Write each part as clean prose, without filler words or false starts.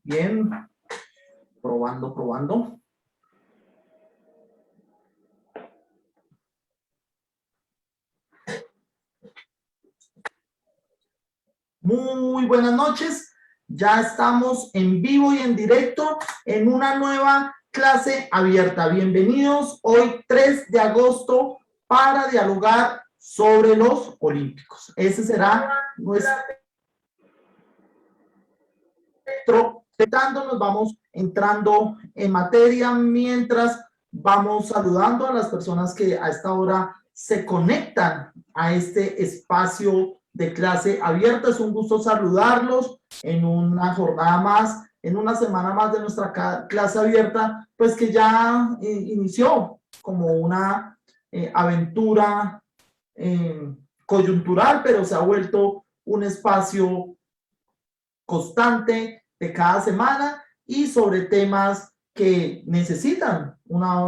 Bien, probando, probando. Muy buenas noches. Ya estamos en vivo y en directo en una nueva clase abierta. Bienvenidos hoy 3 de agosto para dialogar sobre los Olímpicos. Ese será nuestro... Nos vamos entrando en materia mientras vamos saludando a las personas que a esta hora se conectan a este espacio de clase abierta. Es un gusto saludarlos en una jornada más, en una semana más de nuestra clase abierta, pues que ya inició como una aventura coyuntural, pero se ha vuelto un espacio constante de cada semana y sobre temas que necesitan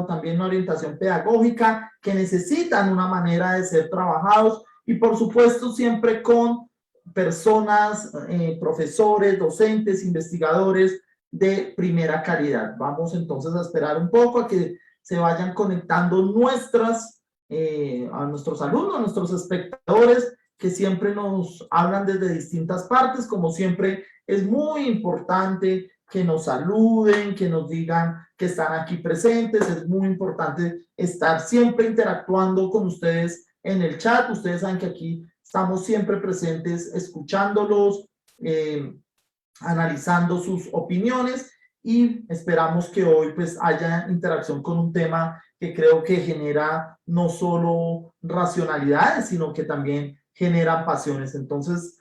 también una orientación pedagógica, que necesitan una manera de ser trabajados y por supuesto siempre con personas, profesores, docentes, investigadores de primera calidad. Vamos entonces a esperar un poco a que se vayan conectando a nuestros alumnos, a nuestros espectadores, que siempre nos hablan desde distintas partes. Como siempre, es muy importante que nos saluden, que nos digan que están aquí presentes. Es muy importante estar siempre interactuando con ustedes en el chat. Ustedes saben que aquí estamos siempre presentes, escuchándolos, analizando sus opiniones, y esperamos que hoy pues haya interacción con un tema que creo que genera no solo racionalidades, sino que también generan pasiones. Entonces,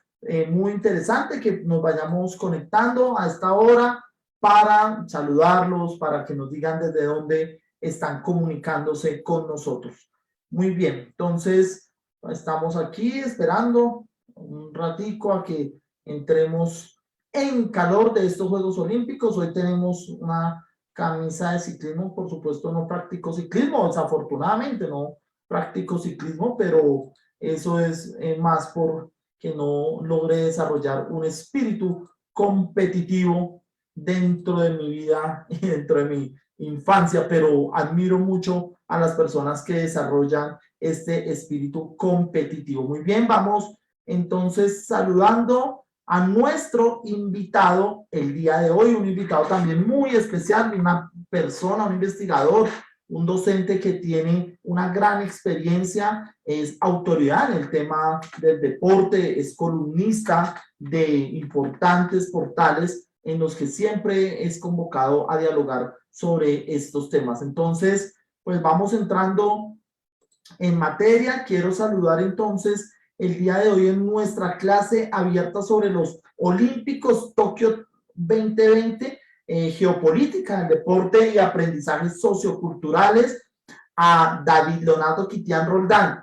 muy interesante que nos vayamos conectando a esta hora para saludarlos, para que nos digan desde dónde están comunicándose con nosotros. Muy bien, entonces estamos aquí esperando un ratico a que entremos en calor de estos Juegos Olímpicos. Hoy tenemos una camisa de ciclismo. Por supuesto no practico ciclismo, desafortunadamente no practico ciclismo, pero eso es más porque no logré desarrollar un espíritu competitivo dentro de mi vida y dentro de mi infancia, pero admiro mucho a las personas que desarrollan este espíritu competitivo. Muy bien, vamos entonces saludando a nuestro invitado el día de hoy, un invitado también muy especial, una persona, un investigador, un docente que tiene una gran experiencia, es autoridad en el tema del deporte, es columnista de importantes portales en los que siempre es convocado a dialogar sobre estos temas. Entonces, pues vamos entrando en materia. Quiero saludar entonces el día de hoy en nuestra clase abierta sobre los Olímpicos Tokio 2020, geopolítica, el deporte y aprendizajes socioculturales, a David Leonardo Quitián Roldán.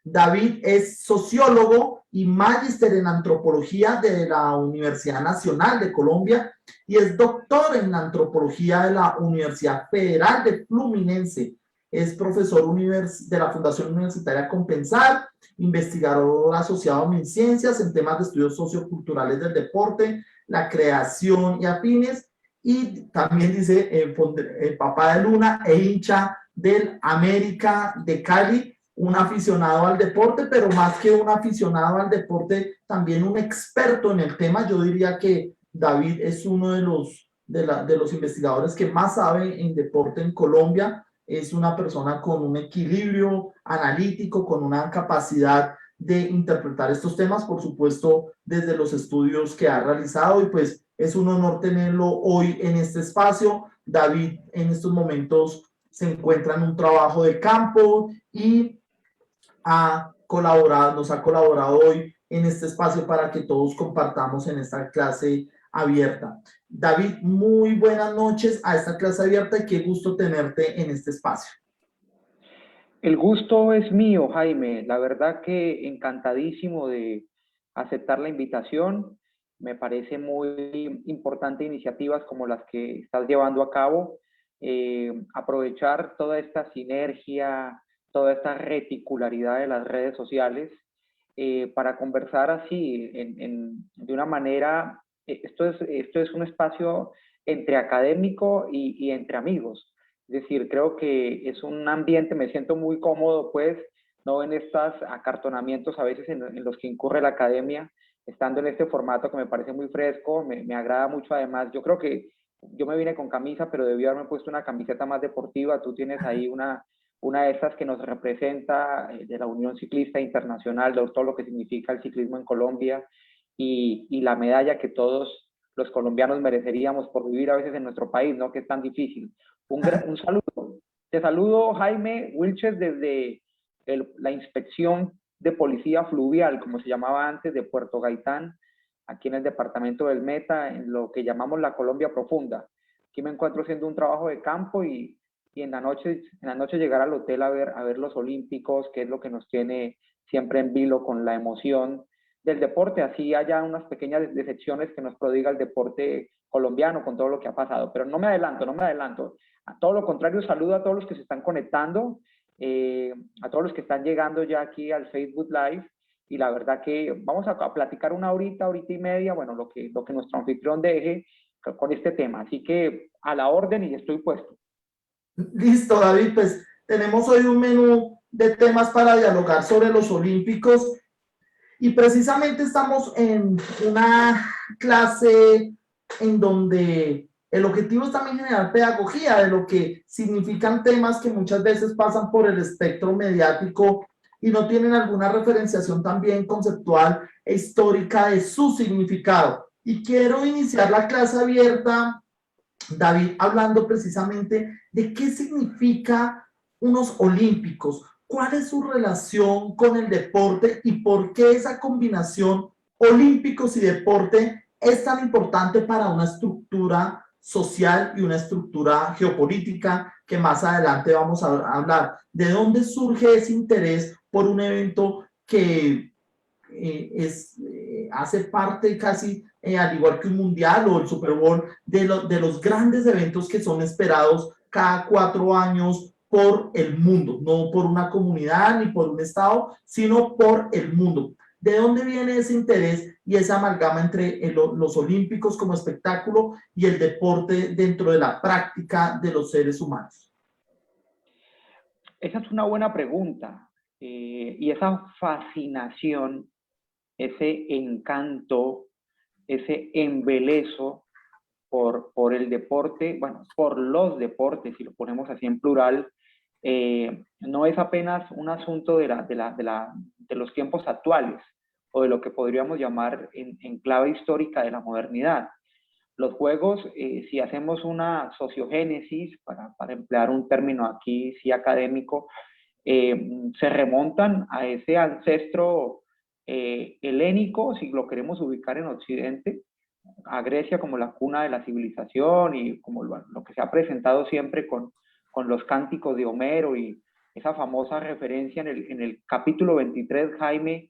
David es sociólogo y magíster en antropología de la Universidad Nacional de Colombia y es doctor en antropología de la Universidad Federal de Fluminense. Es profesor de la Fundación Universitaria Compensar, investigador asociado a MinCiencias en temas de estudios socioculturales del deporte, la creación y afines, y también dice el papá de Luna e hincha del América de Cali, un aficionado al deporte, pero más que un aficionado al deporte, también un experto en el tema. Yo diría que David es uno de los investigadores que más sabe en deporte en Colombia. Es una persona con un equilibrio analítico, con una capacidad de interpretar estos temas, por supuesto, desde los estudios que ha realizado, y pues es un honor tenerlo hoy en este espacio. David en estos momentos se encuentra en un trabajo de campo y nos ha colaborado hoy en este espacio para que todos compartamos en esta clase abierta. David, muy buenas noches a esta clase abierta y qué gusto tenerte en este espacio. El gusto es mío, Jaime. La verdad que encantadísimo de aceptar la invitación. Me parece muy importante iniciativas como las que estás llevando a cabo. Aprovechar toda esta sinergia, toda esta reticularidad de las redes sociales para conversar así de una manera esto es un espacio entre académico y entre amigos. Es decir, creo que es un ambiente, me siento muy cómodo, pues, no en estos acartonamientos a veces en los que incurre la academia, estando en este formato que me parece muy fresco, me agrada mucho además. Yo creo que yo me vine con camisa, pero debí haberme puesto una camiseta más deportiva. Tú tienes ahí una de esas que nos representa de la Unión Ciclista Internacional, de todo lo que significa el ciclismo en Colombia y la medalla que todos los colombianos mereceríamos por vivir a veces en nuestro país, ¿no? Que es tan difícil. Un saludo. Te saludo, Jaime Wilches, desde la inspección de policía fluvial, como se llamaba antes, de Puerto Gaitán, aquí en el departamento del Meta, en lo que llamamos la Colombia Profunda. Aquí me encuentro haciendo un trabajo de campo y en la noche llegar al hotel a ver los olímpicos, que es lo que nos tiene siempre en vilo con la emoción del deporte. Así haya unas pequeñas decepciones que nos prodiga el deporte colombiano con todo lo que ha pasado. Pero no me adelanto, no me adelanto. A todo lo contrario, saludo a todos los que se están conectando, a todos los que están llegando ya aquí al Facebook Live. Y la verdad que vamos a platicar una horita y media, bueno, lo que nuestro anfitrión deje con este tema. Así que a la orden y estoy puesto. Listo, David, pues tenemos hoy un menú de temas para dialogar sobre los olímpicos y precisamente estamos en una clase en donde el objetivo es también generar pedagogía de lo que significan temas que muchas veces pasan por el espectro mediático y no tienen alguna referenciación también conceptual e histórica de su significado. Y quiero iniciar la clase abierta, David, hablando precisamente de qué significa unos olímpicos, cuál es su relación con el deporte y por qué esa combinación olímpicos y deporte es tan importante para una estructura social y una estructura geopolítica que más adelante vamos a hablar. ¿De dónde surge ese interés por un evento que hace parte casi, al igual que un mundial o el Super Bowl, de los grandes eventos que son esperados cada 4 años por el mundo, no por una comunidad ni por un estado, sino por el mundo? ¿De dónde viene ese interés y esa amalgama entre los olímpicos como espectáculo y el deporte dentro de la práctica de los seres humanos? Esa es una buena pregunta. Y esa fascinación, ese encanto, ese embelezo por el deporte, bueno, por los deportes, si lo ponemos así en plural, no es apenas un asunto de los tiempos actuales o de lo que podríamos llamar en clave histórica de la modernidad. Los juegos, si hacemos una sociogénesis, para emplear un término aquí sí académico, se remontan a ese ancestro helénico, si lo queremos ubicar en Occidente, a Grecia como la cuna de la civilización y como lo que se ha presentado siempre con los cánticos de Homero y esa famosa referencia en el capítulo 23, Jaime,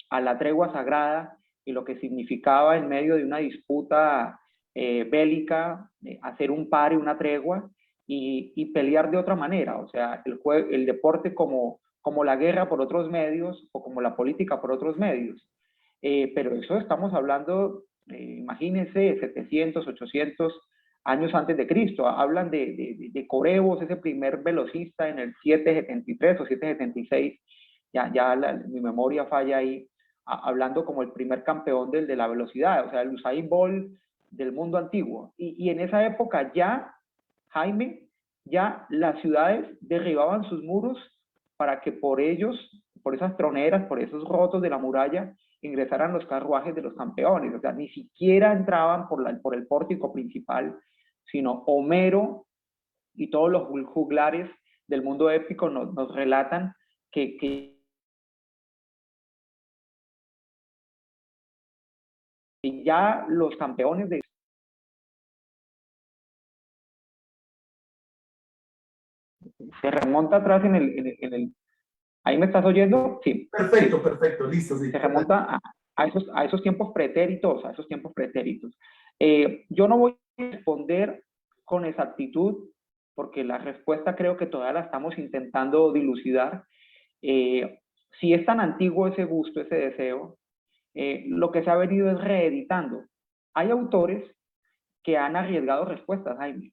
a la tregua sagrada y lo que significaba en medio de una disputa bélica, hacer un par y una tregua y pelear de otra manera. O sea, el deporte como la guerra por otros medios o como la política por otros medios. Pero eso estamos hablando, imagínense, 700, 800 años antes de Cristo. Hablan de Corebos, ese primer velocista en el 773 o 776. Mi memoria falla ahí, hablando como el primer campeón de la velocidad, o sea, el Usain Bolt del mundo antiguo. Y en esa época ya, Jaime, ya las ciudades derribaban sus muros para que por ellos, por esas troneras, por esos rotos de la muralla, ingresaran los carruajes de los campeones. O sea, ni siquiera entraban por el pórtico principal, sino Homero y todos los juglares del mundo épico nos relatan que ya los campeones de se remonta atrás ¿ahí me estás oyendo? Sí. Perfecto, Sí. perfecto, listo. Sí. Se remonta a esos tiempos pretéritos, a esos tiempos pretéritos. Yo no voy a responder con exactitud, porque la respuesta creo que todavía la estamos intentando dilucidar. Si es tan antiguo ese gusto, ese deseo, lo que se ha venido es reeditando. Hay autores que han arriesgado respuestas, Jaime.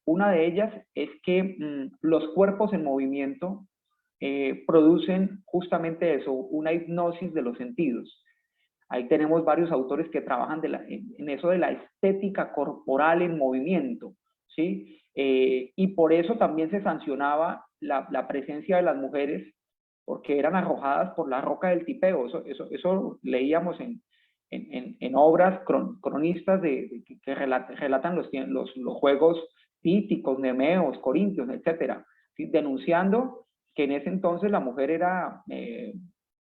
Una de ellas es que los cuerpos en movimiento producen justamente eso, una hipnosis de los sentidos. Ahí tenemos varios autores que trabajan en eso de la estética corporal en movimiento, ¿sí? Y por eso también se sancionaba la presencia de las mujeres, porque eran arrojadas por la roca del tipeo. Eso leíamos en obras cronistas que relatan los juegos píticos, nemeos, corintios, etcétera, ¿sí? Denunciando que en ese entonces la mujer era,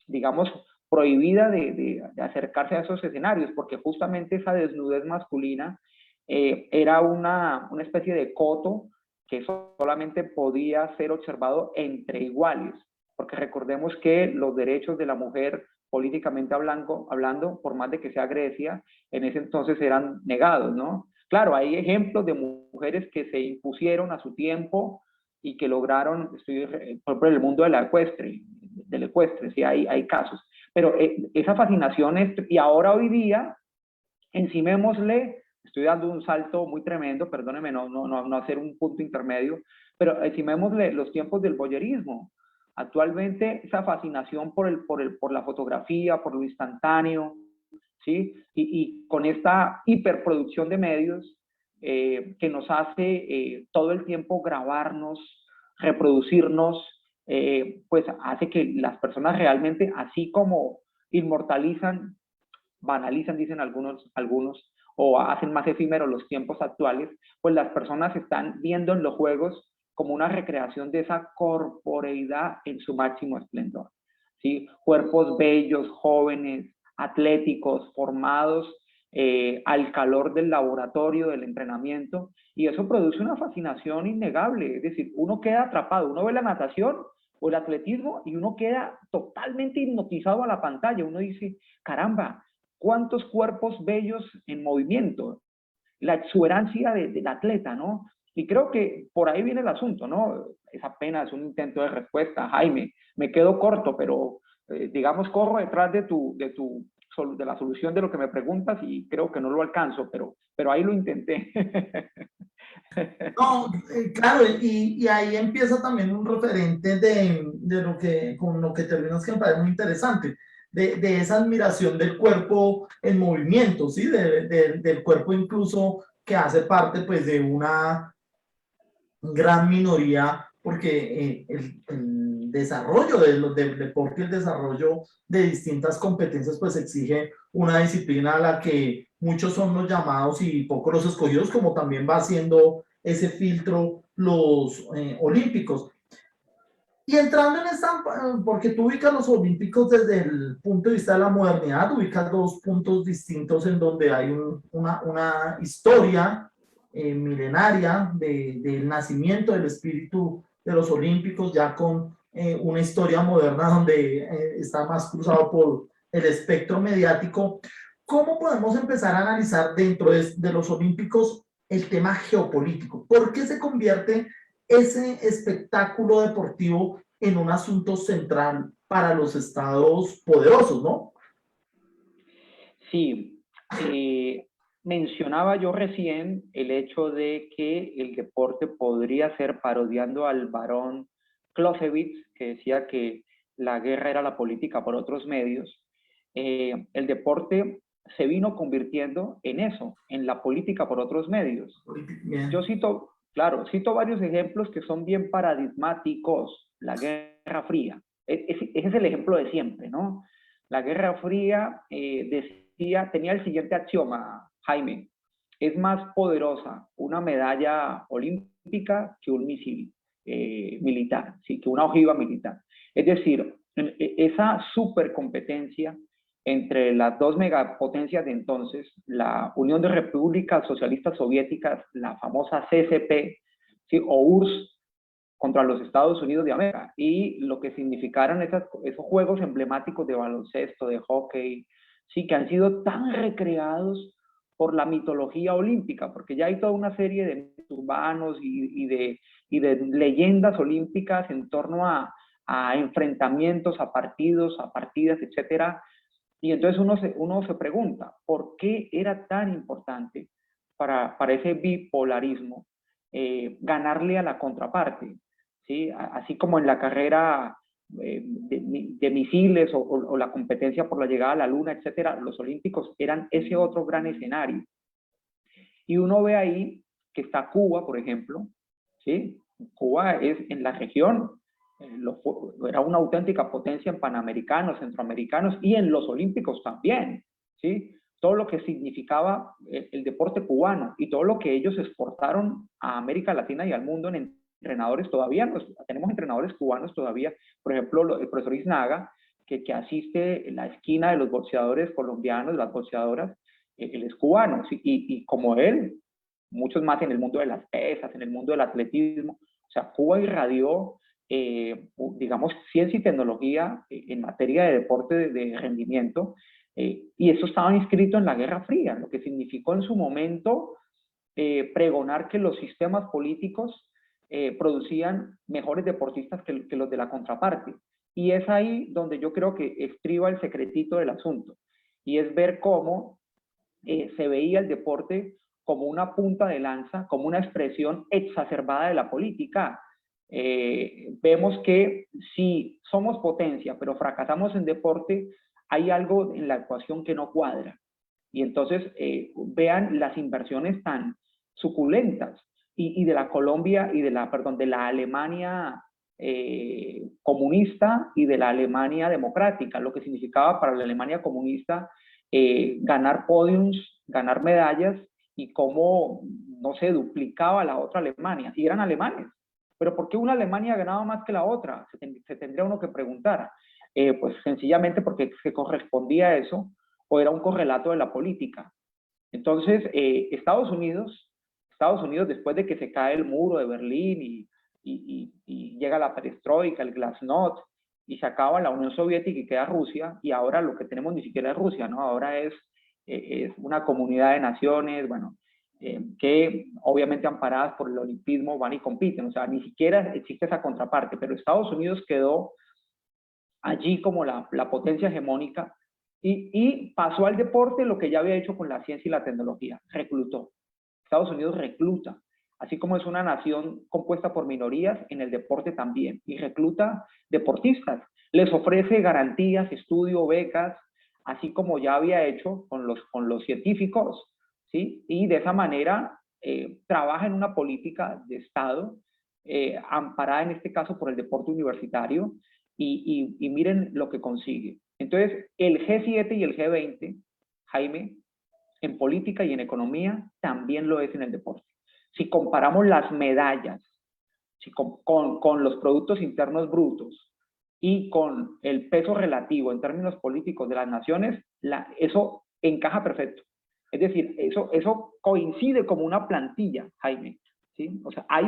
digamos, prohibida de acercarse a esos escenarios, porque justamente esa desnudez masculina era una especie de coto que solamente podía ser observado entre iguales, porque recordemos que los derechos de la mujer políticamente hablando, por más de que sea Grecia, en ese entonces eran negados, ¿no? Claro, hay ejemplos de mujeres que se impusieron a su tiempo y que lograron, por ejemplo, en el mundo del ecuestre, sí hay casos. Pero esa fascinación y ahora hoy día, encimémosle, estoy dando un salto muy tremendo, perdónenme no hacer un punto intermedio, pero encimémosle los tiempos del voyerismo. Actualmente esa fascinación por la fotografía, por lo instantáneo, ¿sí? Y con esta hiperproducción de medios que nos hace todo el tiempo grabarnos, reproducirnos, pues hace que las personas realmente, así como inmortalizan, banalizan, dicen algunos, o hacen más efímeros los tiempos actuales, pues las personas están viendo en los juegos como una recreación de esa corporeidad en su máximo esplendor, ¿sí? Cuerpos bellos, jóvenes, atléticos, formados al calor del laboratorio, del entrenamiento, y eso produce una fascinación innegable. Es decir, uno queda atrapado, uno ve la natación o el atletismo y uno queda totalmente hipnotizado a la pantalla. Uno dice, caramba, cuántos cuerpos bellos en movimiento, la exuberancia del atleta, ¿no? Y creo que por ahí viene el asunto, ¿no? Es apenas un intento de respuesta, Jaime. Me quedo corto, pero digamos, corro detrás de la solución de lo que me preguntas y creo que no lo alcanzo, pero ahí lo intenté. No, claro, y ahí empieza también un referente de lo que, con lo que terminas que me parece muy interesante, de esa admiración del cuerpo en movimiento, ¿sí? Del cuerpo incluso que hace parte pues de una gran minoría, porque el desarrollo del deporte y el desarrollo de distintas competencias pues exige una disciplina a la que muchos son los llamados y pocos los escogidos, como también va haciendo ese filtro los olímpicos. Y entrando en esta, porque tú ubicas los olímpicos desde el punto de vista de la modernidad, ubicas dos puntos distintos en donde hay una historia milenaria del nacimiento del espíritu de los olímpicos, ya con una historia moderna donde está más cruzado por el espectro mediático. ¿Cómo podemos empezar a analizar dentro de los olímpicos el tema geopolítico? ¿Por qué se convierte ese espectáculo deportivo en un asunto central para los estados poderosos, ¿no? Sí, mencionaba yo recién el hecho de que el deporte podría ser, parodiando al barón Clausewitz, que decía que la guerra era la política por otros medios. El deporte se vino convirtiendo en eso, en la política por otros medios. Yo cito, claro, cito varios ejemplos que son bien paradigmáticos. La Guerra Fría, ese es el ejemplo de siempre, ¿no? La Guerra Fría tenía el siguiente axioma, Jaime: es más poderosa una medalla olímpica que un misil militar, ¿sí? Que una ojiva militar. Es decir, esa supercompetencia entre las dos megapotencias de entonces, la Unión de Repúblicas Socialistas Soviéticas, la famosa CCP, ¿sí? O URSS, contra los Estados Unidos de América, y lo que significaron esos juegos emblemáticos de baloncesto, de hockey, sí, que han sido tan recreados por la mitología olímpica, porque ya hay toda una serie de mitos urbanos y de leyendas olímpicas en torno a enfrentamientos, a partidos, a partidas, etcétera, Y entonces uno se pregunta, ¿por qué era tan importante para ese bipolarismo ganarle a la contraparte? ¿Sí? Así como en la carrera de misiles o la competencia por la llegada a la luna, etcétera, los olímpicos eran ese otro gran escenario. Y uno ve ahí que está Cuba, por ejemplo, ¿sí? Cuba es en la región, era una auténtica potencia en panamericanos, centroamericanos y en los olímpicos también, ¿sí? Todo lo que significaba el deporte cubano y todo lo que ellos exportaron a América Latina y al mundo en entrenadores todavía, tenemos entrenadores cubanos todavía, por ejemplo, el profesor Iznaga, que asiste en la esquina de los boxeadores colombianos, las boxeadoras, él es cubano, ¿sí? Y como él, muchos más en el mundo de las pesas, en el mundo del atletismo. O sea, Cuba irradió, digamos, ciencia y tecnología en materia de deporte de rendimiento, y eso estaba inscrito en la Guerra Fría, lo que significó en su momento pregonar que los sistemas políticos producían mejores deportistas que los de la contraparte. Y es ahí donde yo creo que estriba el secretito del asunto, y es ver cómo se veía el deporte como una punta de lanza, como una expresión exacerbada de la política. Vemos que si somos potencia, pero fracasamos en deporte, hay algo en la ecuación que no cuadra. Y entonces vean las inversiones tan suculentas y de la Colombia y de la, perdón, de la Alemania comunista y de la Alemania democrática, lo que significaba para la Alemania comunista ganar podiums, ganar medallas y cómo, no sé, duplicaba la otra Alemania. Y eran alemanes. Pero ¿por qué una Alemania ganaba más que la otra? Se tendría uno que preguntar. Pues sencillamente porque se correspondía a eso o era un correlato de la política. Entonces, Estados Unidos, después de que se cae el muro de Berlín y llega la perestroika, el glasnost, y se acaba la Unión Soviética y queda Rusia, y ahora lo que tenemos ni siquiera es Rusia, ¿no? Ahora es una comunidad de naciones, bueno, que obviamente amparadas por el olimpismo van y compiten, o sea, ni siquiera existe esa contraparte, pero Estados Unidos quedó allí como la potencia hegemónica y pasó al deporte lo que ya había hecho con la ciencia y la tecnología, reclutó. Estados Unidos recluta, así como es una nación compuesta por minorías, en el deporte también, y recluta deportistas, les ofrece garantías, estudio, becas, así como ya había hecho con los científicos, ¿sí? Y de esa manera trabaja en una política de Estado, amparada en este caso por el deporte universitario, y miren lo que consigue. Entonces, el G7 y el G20, Jaime, en política y en economía, también lo es en el deporte. Si comparamos las medallas con los productos internos brutos y con el peso relativo en términos políticos de las naciones, eso encaja perfecto. Es decir, eso coincide como una plantilla, Jaime, ¿sí? O sea, hay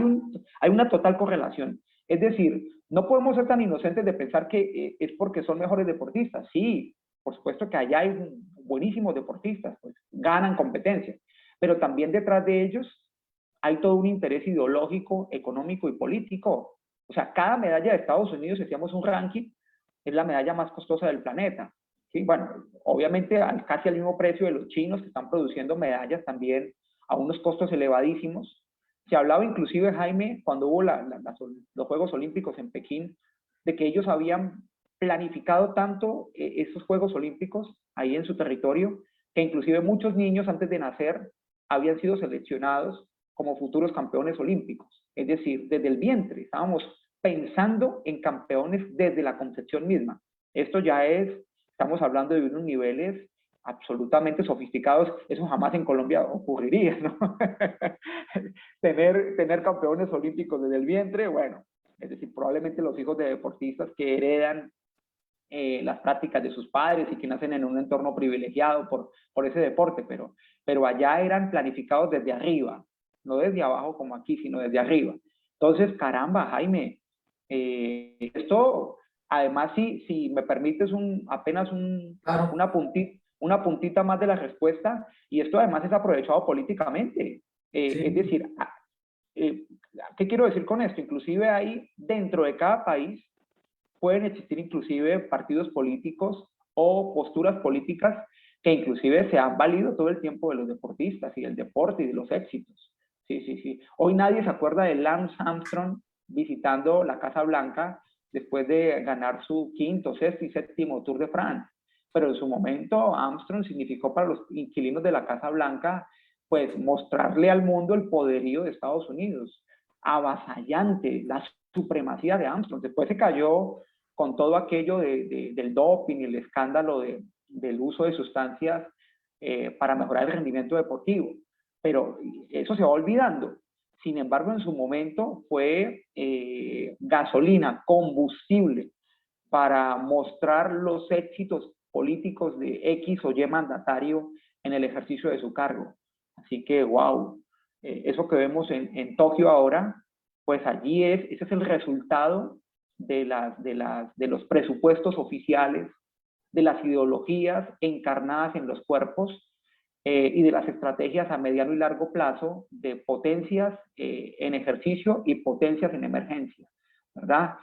una total correlación. Es decir, no podemos ser tan inocentes de pensar que es porque son mejores deportistas. Sí, por supuesto que allá hay buenísimos deportistas, pues ganan competencias, pero también detrás de ellos hay todo un interés ideológico, económico y político. O sea, cada medalla de Estados Unidos, si hacíamos un ranking, es la medalla más costosa del planeta. ¿Sí? Bueno, obviamente casi al mismo precio de los chinos que están produciendo medallas también a unos costos elevadísimos. Se hablaba inclusive, Jaime, cuando hubo los Juegos Olímpicos en Pekín, de que ellos habían planificado tanto esos Juegos Olímpicos ahí en su territorio, que inclusive muchos niños antes de nacer habían sido seleccionados como futuros campeones olímpicos. Es decir, desde el vientre estábamos pensando en campeones desde la concepción misma. Esto ya estamos hablando de unos niveles absolutamente sofisticados, eso jamás en Colombia ocurriría, ¿no? tener campeones olímpicos desde el vientre, bueno, es decir, probablemente los hijos de deportistas que heredan las prácticas de sus padres y que nacen en un entorno privilegiado por ese deporte, pero allá eran planificados desde arriba, no desde abajo como aquí, sino desde arriba. Entonces, caramba, Jaime, esto, además, si me permites apenas Claro, una puntita más de la respuesta, y esto además es aprovechado políticamente. Es sí, decir, ¿qué quiero decir con esto? Inclusive hay dentro de cada país pueden existir inclusive partidos políticos o posturas políticas que inclusive se han valido todo el tiempo de los deportistas y del deporte y de los éxitos. Sí, sí, sí. Hoy nadie se acuerda de Lance Armstrong visitando la Casa Blanca después de ganar su quinto, sexto y séptimo Tour de France. Pero en su momento Armstrong significó para los inquilinos de la Casa Blanca pues mostrarle al mundo el poderío de Estados Unidos. Avasallante, la supremacía de Armstrong. Después se cayó con todo aquello del doping y el escándalo del uso de sustancias para mejorar el rendimiento deportivo. Pero eso se va olvidando. Sin embargo, en su momento fue gasolina, combustible para mostrar los éxitos políticos de X o Y mandatario en el ejercicio de su cargo. Así que, wow, eso que vemos en Tokio ahora, pues allí ese es el resultado de los presupuestos oficiales, de las ideologías encarnadas en los cuerpos y de las estrategias a mediano y largo plazo de potencias en ejercicio y potencias en emergencia, ¿verdad?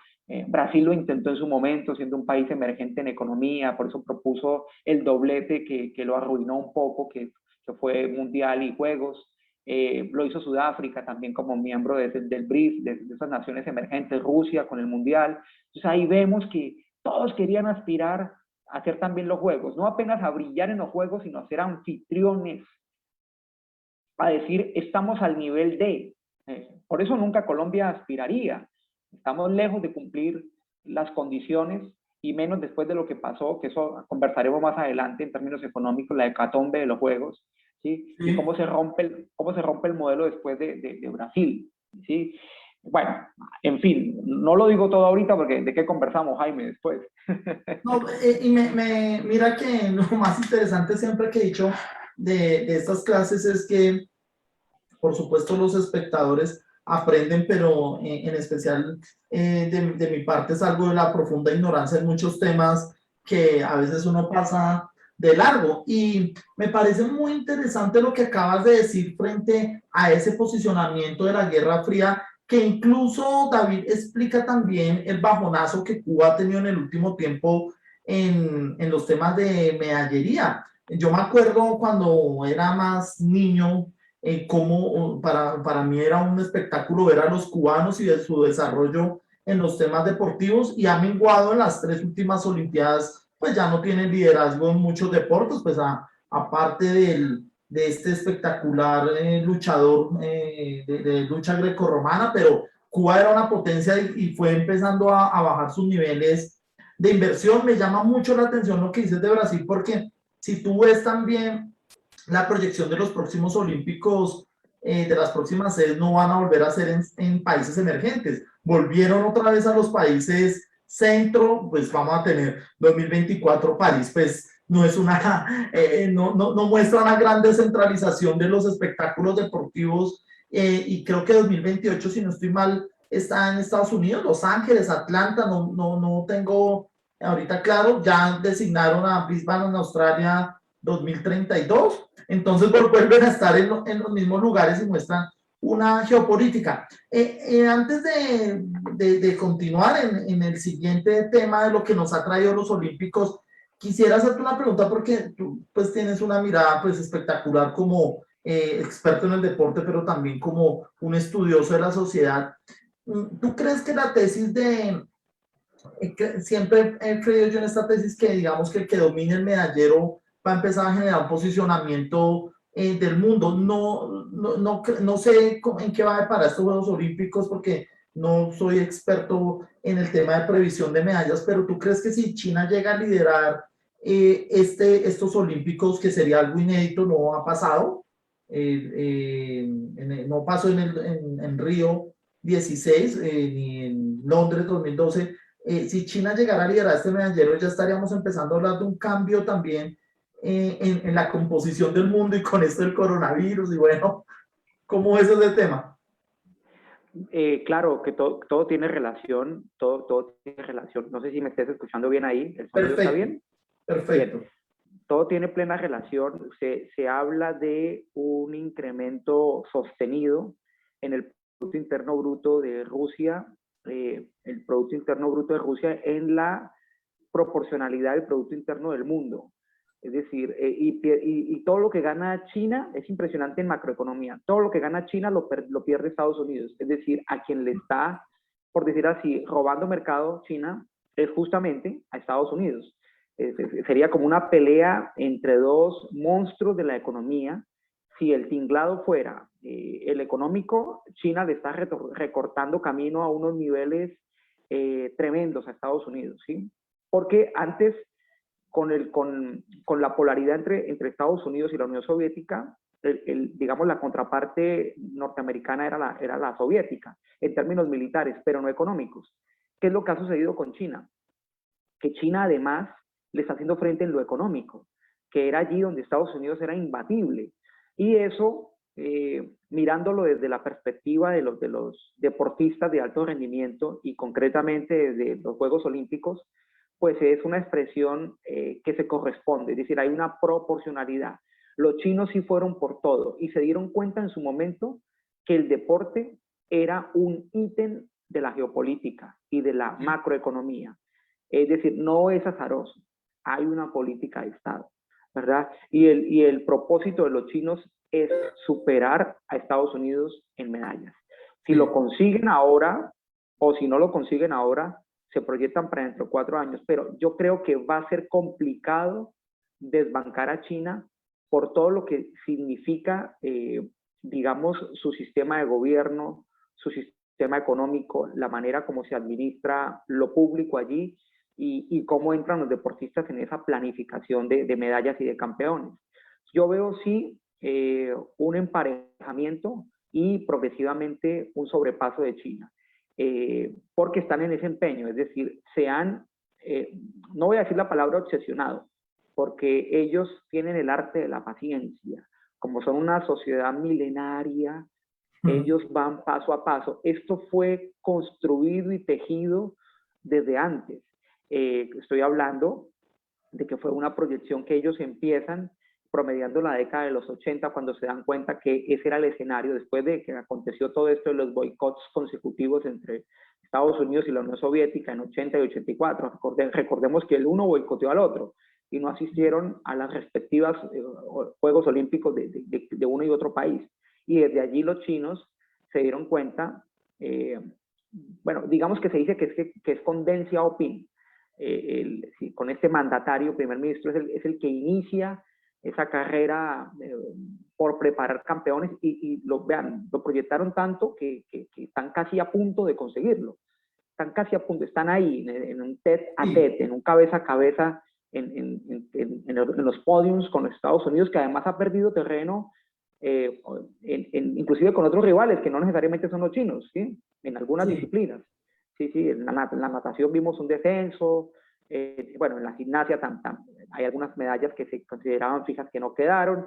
Brasil lo intentó en su momento, siendo un país emergente en economía, por eso propuso el doblete que lo arruinó un poco, que fue Mundial y Juegos. Lo hizo Sudáfrica también como miembro del BRICS, de esas naciones emergentes, Rusia con el Mundial. Entonces ahí vemos que todos querían aspirar a hacer también los Juegos, no apenas a brillar en los Juegos, sino a ser anfitriones, a decir, estamos al nivel de. Por eso nunca Colombia aspiraría. Estamos lejos de cumplir las condiciones y menos después de lo que pasó, que eso conversaremos más adelante en términos económicos, la hecatombe de los Juegos, ¿sí? Sí. Y cómo se rompe el modelo después de Brasil, ¿sí? Bueno, en fin, no lo digo todo ahorita porque de qué conversamos, Jaime, después. No, y mira que lo más interesante siempre que he dicho de estas clases es que, por supuesto, los espectadores aprenden, pero en especial de mi parte salgo de la profunda ignorancia en muchos temas que a veces uno pasa de largo. Y me parece muy interesante lo que acabas de decir frente a ese posicionamiento de la Guerra Fría, que incluso David explica también el bajonazo que Cuba ha tenido en el último tiempo en los temas de medallería. Yo me acuerdo cuando era más niño, cómo para mí era un espectáculo ver a los cubanos y de su desarrollo en los temas deportivos, y ha menguado en las 3 últimas Olimpiadas, pues ya no tiene liderazgo en muchos deportes, pues aparte de este espectacular luchador de lucha grecorromana, pero Cuba era una potencia y fue empezando a bajar sus niveles de inversión. Me llama mucho la atención lo que dices de Brasil, porque si tú ves también la proyección de los próximos olímpicos, de las próximas sedes, no van a volver a ser en países emergentes. Volvieron otra vez a los países centro, pues vamos a tener 2024 París, pues no es una, no muestra una gran descentralización de los espectáculos deportivos, y creo que 2028, si no estoy mal, está en Estados Unidos, Los Ángeles, Atlanta, no tengo ahorita claro, ya designaron a Brisbane en Australia 2032, entonces vuelven a estar en los mismos lugares y muestran una geopolítica. Antes de continuar en el siguiente tema de lo que nos ha traído los Olímpicos, quisiera hacerte una pregunta porque tú pues tienes una mirada pues espectacular como experto en el deporte, pero también como un estudioso de la sociedad. ¿Tú crees que la tesis siempre he creído yo en esta tesis que digamos que el que domine el medallero va a empezar a generar un posicionamiento del mundo? No sé en qué va a parar estos Juegos Olímpicos porque no soy experto en el tema de previsión de medallas, pero ¿tú crees que si China llega a liderar estos Olímpicos, que sería algo inédito, no ha pasado? No pasó en Río 16, ni en Londres 2012. Si China llegara a liderar este medallero, ya estaríamos empezando a hablar de un cambio también en la composición del mundo, y con esto del coronavirus, y bueno, ¿cómo es ese tema? Claro que todo tiene relación, todo tiene relación. No sé si me estés escuchando bien ahí, ¿el sonido está Perfecto, bien? perfecto. Bien. Todo tiene plena relación. Se habla de un incremento sostenido en el Producto Interno Bruto de Rusia, el Producto Interno Bruto de Rusia en la proporcionalidad del Producto Interno del mundo. Es decir, y todo lo que gana China es impresionante en macroeconomía. Todo lo que gana China lo pierde Estados Unidos. Es decir, a quien le está, por decir así, robando mercado China es justamente a Estados Unidos. Sería como una pelea entre dos monstruos de la economía. Si el tinglado fuera el económico, China le está recortando camino a unos niveles tremendos a Estados Unidos, ¿sí? Porque antes, con la polaridad entre Estados Unidos y la Unión Soviética, digamos, la contraparte norteamericana era la soviética, en términos militares, pero no económicos. ¿Qué es lo que ha sucedido con China? Que China además le está haciendo frente en lo económico, que era allí donde Estados Unidos era imbatible. Y eso, mirándolo desde la perspectiva de los deportistas de alto rendimiento y concretamente desde los Juegos Olímpicos, pues es una expresión que se corresponde, es decir, hay una proporcionalidad. Los chinos sí fueron por todo y se dieron cuenta en su momento que el deporte era un ítem de la geopolítica y de la macroeconomía. Es decir, no es azaroso, hay una política de Estado, ¿verdad? Y el propósito de los chinos es superar a Estados Unidos en medallas. Si lo consiguen ahora o si no lo consiguen ahora, se proyectan para dentro de 4 años, pero yo creo que va a ser complicado desbancar a China por todo lo que significa, digamos, su sistema de gobierno, su sistema económico, la manera como se administra lo público allí y cómo entran los deportistas en esa planificación de medallas y de campeones. Yo veo sí un emparejamiento y progresivamente un sobrepaso de China. Porque están en ese empeño, es decir, no voy a decir la palabra obsesionado, porque ellos tienen el arte de la paciencia, como son una sociedad milenaria, ellos van paso a paso. Esto fue construido y tejido desde antes. Estoy hablando de que fue una proyección que ellos empiezan promediando la década de los 80, cuando se dan cuenta que ese era el escenario, después de que aconteció todo esto de los boicots consecutivos entre Estados Unidos y la Unión Soviética en 80 y 84. Recordemos que el uno boicoteó al otro y no asistieron a las respectivas Juegos Olímpicos de uno y otro país. Y desde allí los chinos se dieron cuenta, bueno, digamos que se dice que es con Deng Xiaoping, con este mandatario, primer ministro, es el que inicia esa carrera por preparar campeones y lo proyectaron tanto que están casi a punto de conseguirlo. Están casi a punto, están ahí en un tete a tete, en un cabeza a cabeza en los podiums con los Estados Unidos, que además ha perdido terreno inclusive con otros rivales que no necesariamente son los chinos, ¿sí? En algunas disciplinas. Sí, en la natación vimos un descenso, bueno, en la gimnasia hay algunas medallas que se consideraban fijas que no quedaron.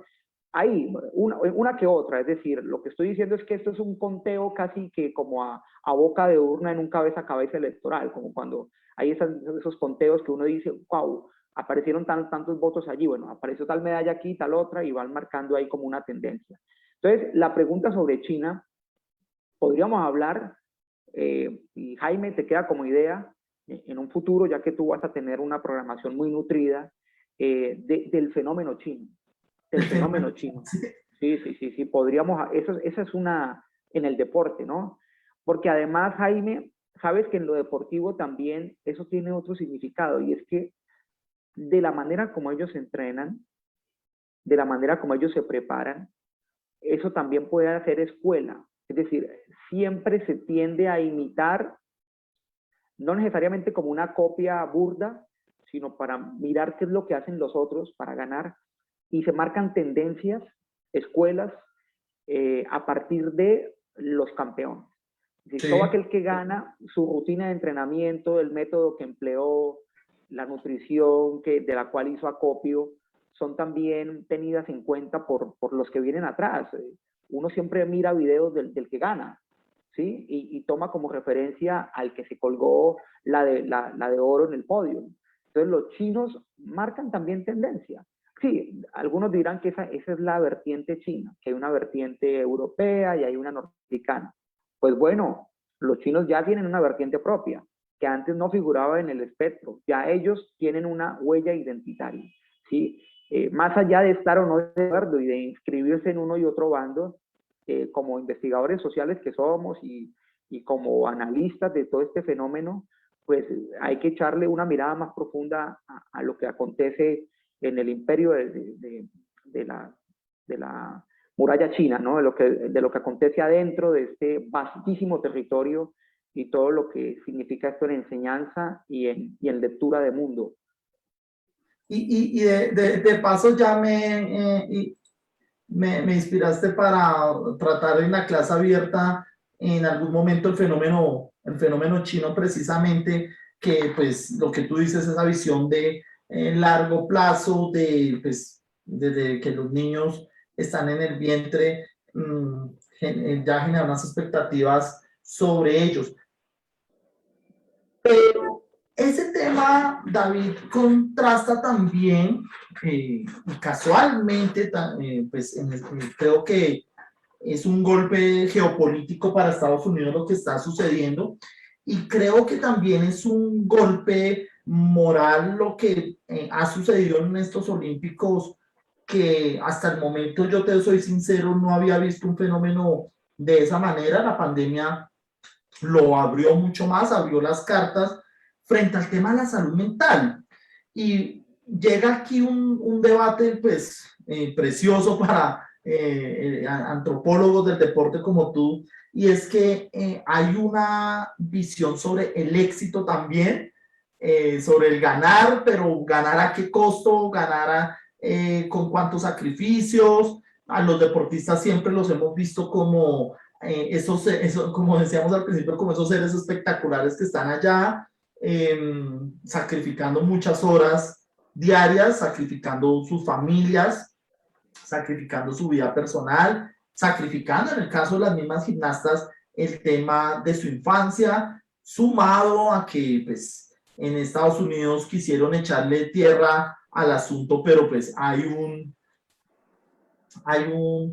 Hay una que otra, es decir, lo que estoy diciendo es que esto es un conteo casi que como a boca de urna en un cabeza a cabeza electoral, como cuando hay esos conteos que uno dice, wow, aparecieron tantos votos allí, bueno, apareció tal medalla aquí, tal otra, y van marcando ahí como una tendencia. Entonces, la pregunta sobre China, podríamos hablar, y Jaime, te queda como idea, en un futuro, ya que tú vas a tener una programación muy nutrida, del fenómeno chino. Del fenómeno chino. Sí, podríamos, esa es una, en el deporte, ¿no? Porque además, Jaime, sabes que en lo deportivo también eso tiene otro significado, y es que de la manera como ellos entrenan, de la manera como ellos se preparan, eso también puede hacer escuela. Es decir, siempre se tiende a imitar, no necesariamente como una copia burda, sino para mirar qué es lo que hacen los otros para ganar, y se marcan tendencias, escuelas, a partir de los campeones. Es decir, todo aquel que gana, su rutina de entrenamiento, el método que empleó, la nutrición de la cual hizo acopio, son también tenidas en cuenta por los que vienen atrás. Uno siempre mira videos del que gana, ¿sí? Y toma como referencia al que se colgó la de oro en el podio. Entonces los chinos marcan también tendencia. Sí, algunos dirán que esa es la vertiente china, que hay una vertiente europea y hay una norteamericana. Pues bueno, los chinos ya tienen una vertiente propia, que antes no figuraba en el espectro. Ya ellos tienen una huella identitaria, ¿sí? Más allá de estar o no de acuerdo y de inscribirse en uno y otro bando, como investigadores sociales que somos y como analistas de todo este fenómeno, pues hay que echarle una mirada más profunda a lo que acontece en el imperio de la muralla china, ¿no? De lo que acontece adentro de este vastísimo territorio y todo lo que significa esto en enseñanza y en lectura de mundo. Y de paso ya me inspiraste para tratar en la clase abierta en algún momento el fenómeno chino precisamente, que pues lo que tú dices, esa visión de largo plazo, de pues desde que los niños están en el vientre, ya genera unas expectativas sobre ellos. Pero ese tema, David, contrasta también, y casualmente, pues creo que es un golpe geopolítico para Estados Unidos lo que está sucediendo, y creo que también es un golpe moral lo que ha sucedido en estos Olímpicos, que hasta el momento, yo te soy sincero, no había visto un fenómeno de esa manera. La pandemia lo abrió mucho más, abrió las cartas frente al tema de la salud mental. Y llega aquí un debate pues precioso para antropólogos del deporte como tú, y es que hay una visión sobre el éxito también, sobre el ganar, pero ganar a qué costo, ganar con cuántos sacrificios. A los deportistas siempre los hemos visto como como decíamos al principio, como esos seres espectaculares que están allá, sacrificando muchas horas diarias, sacrificando sus familias, sacrificando su vida personal, sacrificando, en el caso de las mismas gimnastas, el tema de su infancia, sumado a que pues en Estados Unidos quisieron echarle tierra al asunto, pero pues hay un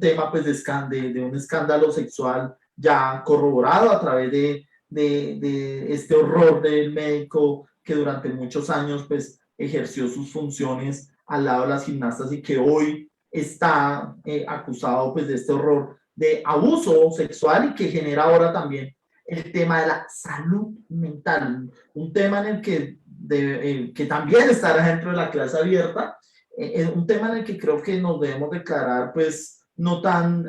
tema pues de un escándalo sexual ya corroborado a través de este horror del médico que durante muchos años pues ejerció sus funciones al lado de las gimnastas y que hoy está acusado pues de este horror de abuso sexual, y que genera ahora también el tema de la salud mental, un tema en el que también estará dentro de la clase abierta, es un tema en el que creo que nos debemos declarar, pues, no tan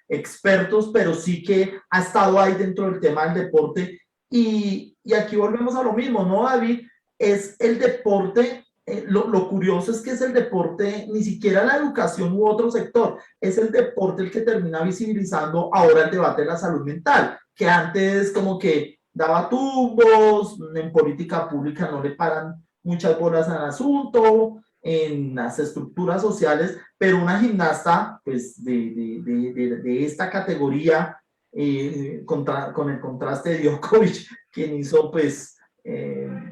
expertos, pero sí que ha estado ahí dentro del tema del deporte. Y aquí volvemos a lo mismo, ¿no, David? Es el deporte, lo curioso es que es el deporte, ni siquiera la educación u otro sector, es el deporte el que termina visibilizando ahora el debate de la salud mental, que antes como que daba tumbos, en política pública no le paran muchas bolas al asunto, en las estructuras sociales, pero una gimnasta pues de esta categoría, con el contraste de Djokovic, quien hizo pues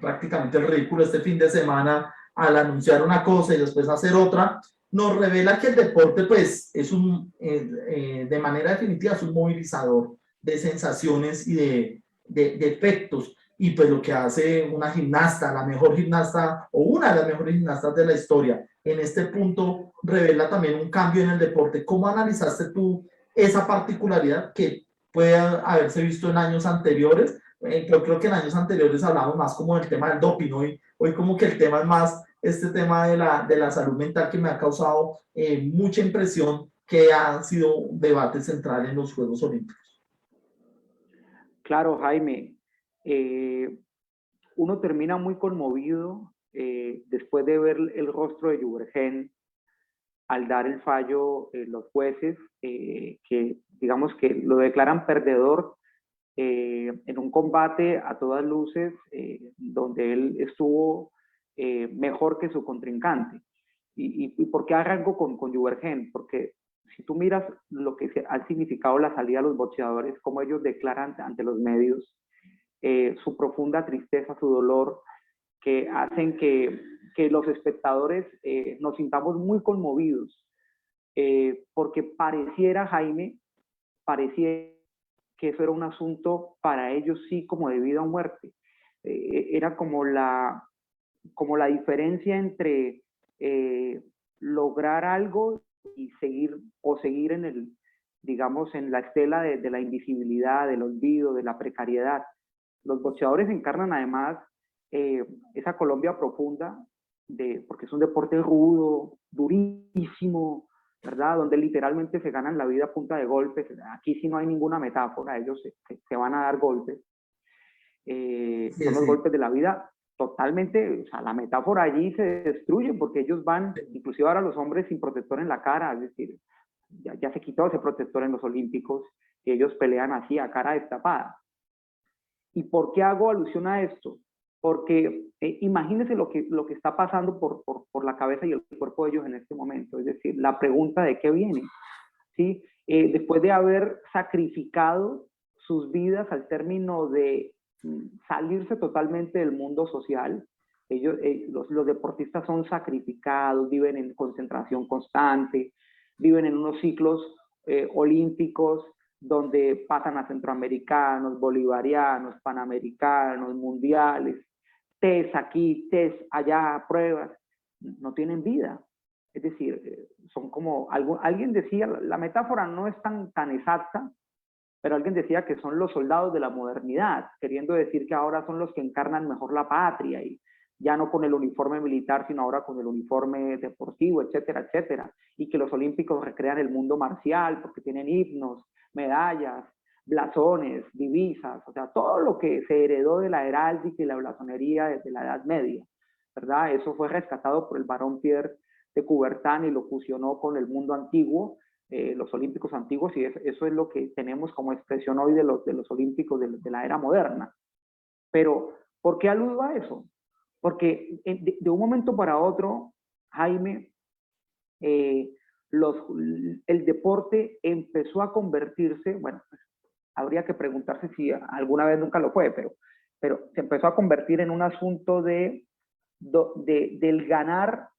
prácticamente el ridículo este fin de semana al anunciar una cosa y después hacer otra, nos revela que el deporte pues es de manera definitiva es un movilizador de sensaciones y de efectos. Y pues lo que hace una gimnasta, la mejor gimnasta o una de las mejores gimnastas de la historia, en este punto revela también un cambio en el deporte. ¿Cómo analizaste tú esa particularidad que puede haberse visto en años anteriores? Yo creo que en años anteriores hablamos más como del tema del doping, hoy como que el tema es más este tema de la salud mental, que me ha causado mucha impresión, que ha sido un debate central en los Juegos Olímpicos. Claro, Jaime, uno termina muy conmovido después de ver el rostro de Juvergen al dar el fallo los jueces, que digamos que lo declaran perdedor en un combate a todas luces, donde él estuvo mejor que su contrincante. ¿Y por qué arranco con Juvergen? Porque si tú miras lo que ha significado la salida de los boxeadores, como ellos declaran ante los medios, su profunda tristeza, su dolor, que hacen que los espectadores nos sintamos muy conmovidos, porque pareciera, Jaime, pareciera que eso era un asunto para ellos sí como de vida o muerte. era como la diferencia entre lograr algo y seguir en el, digamos, en la estela de la invisibilidad, del olvido, de la precariedad. Los boxeadores encarnan además esa Colombia profunda, porque es un deporte rudo, durísimo, ¿verdad? Donde literalmente se ganan la vida a punta de golpes. Aquí sí no hay ninguna metáfora, ellos se van a dar golpes. Sí, Son los sí. golpes de la vida totalmente, o sea, la metáfora allí se destruye porque ellos van, inclusive ahora los hombres sin protector en la cara, es decir, ya se quitó ese protector en los olímpicos y ellos pelean así a cara destapada. ¿Y por qué hago alusión a esto? Porque imagínense lo que está pasando por la cabeza y el cuerpo de ellos en este momento, es decir, la pregunta de qué viene, ¿sí? Después de haber sacrificado sus vidas al término de salirse totalmente del mundo social, ellos, los deportistas son sacrificados, viven en concentración constante, viven en unos ciclos olímpicos donde pasan a centroamericanos, bolivarianos, panamericanos, mundiales, test aquí, test allá, pruebas, no tienen vida. Es decir, son como, alguien decía, la metáfora no es tan exacta, pero alguien decía que son los soldados de la modernidad, queriendo decir que ahora son los que encarnan mejor la patria y ya no con el uniforme militar, sino ahora con el uniforme deportivo, etcétera, etcétera. Y que los olímpicos recrean el mundo marcial porque tienen himnos, medallas, blasones, divisas, o sea, todo lo que se heredó de la heráldica y la blasonería desde la Edad Media, ¿verdad? Eso fue rescatado por el barón Pierre de Coubertin y lo fusionó con el mundo antiguo, los olímpicos antiguos, y eso es lo que tenemos como expresión hoy de los olímpicos de la era moderna. Pero, ¿por qué aludo a eso? Porque de un momento para otro, Jaime, el deporte empezó a convertirse, bueno, habría que preguntarse si alguna vez nunca lo fue, pero se empezó a convertir en un asunto del ganar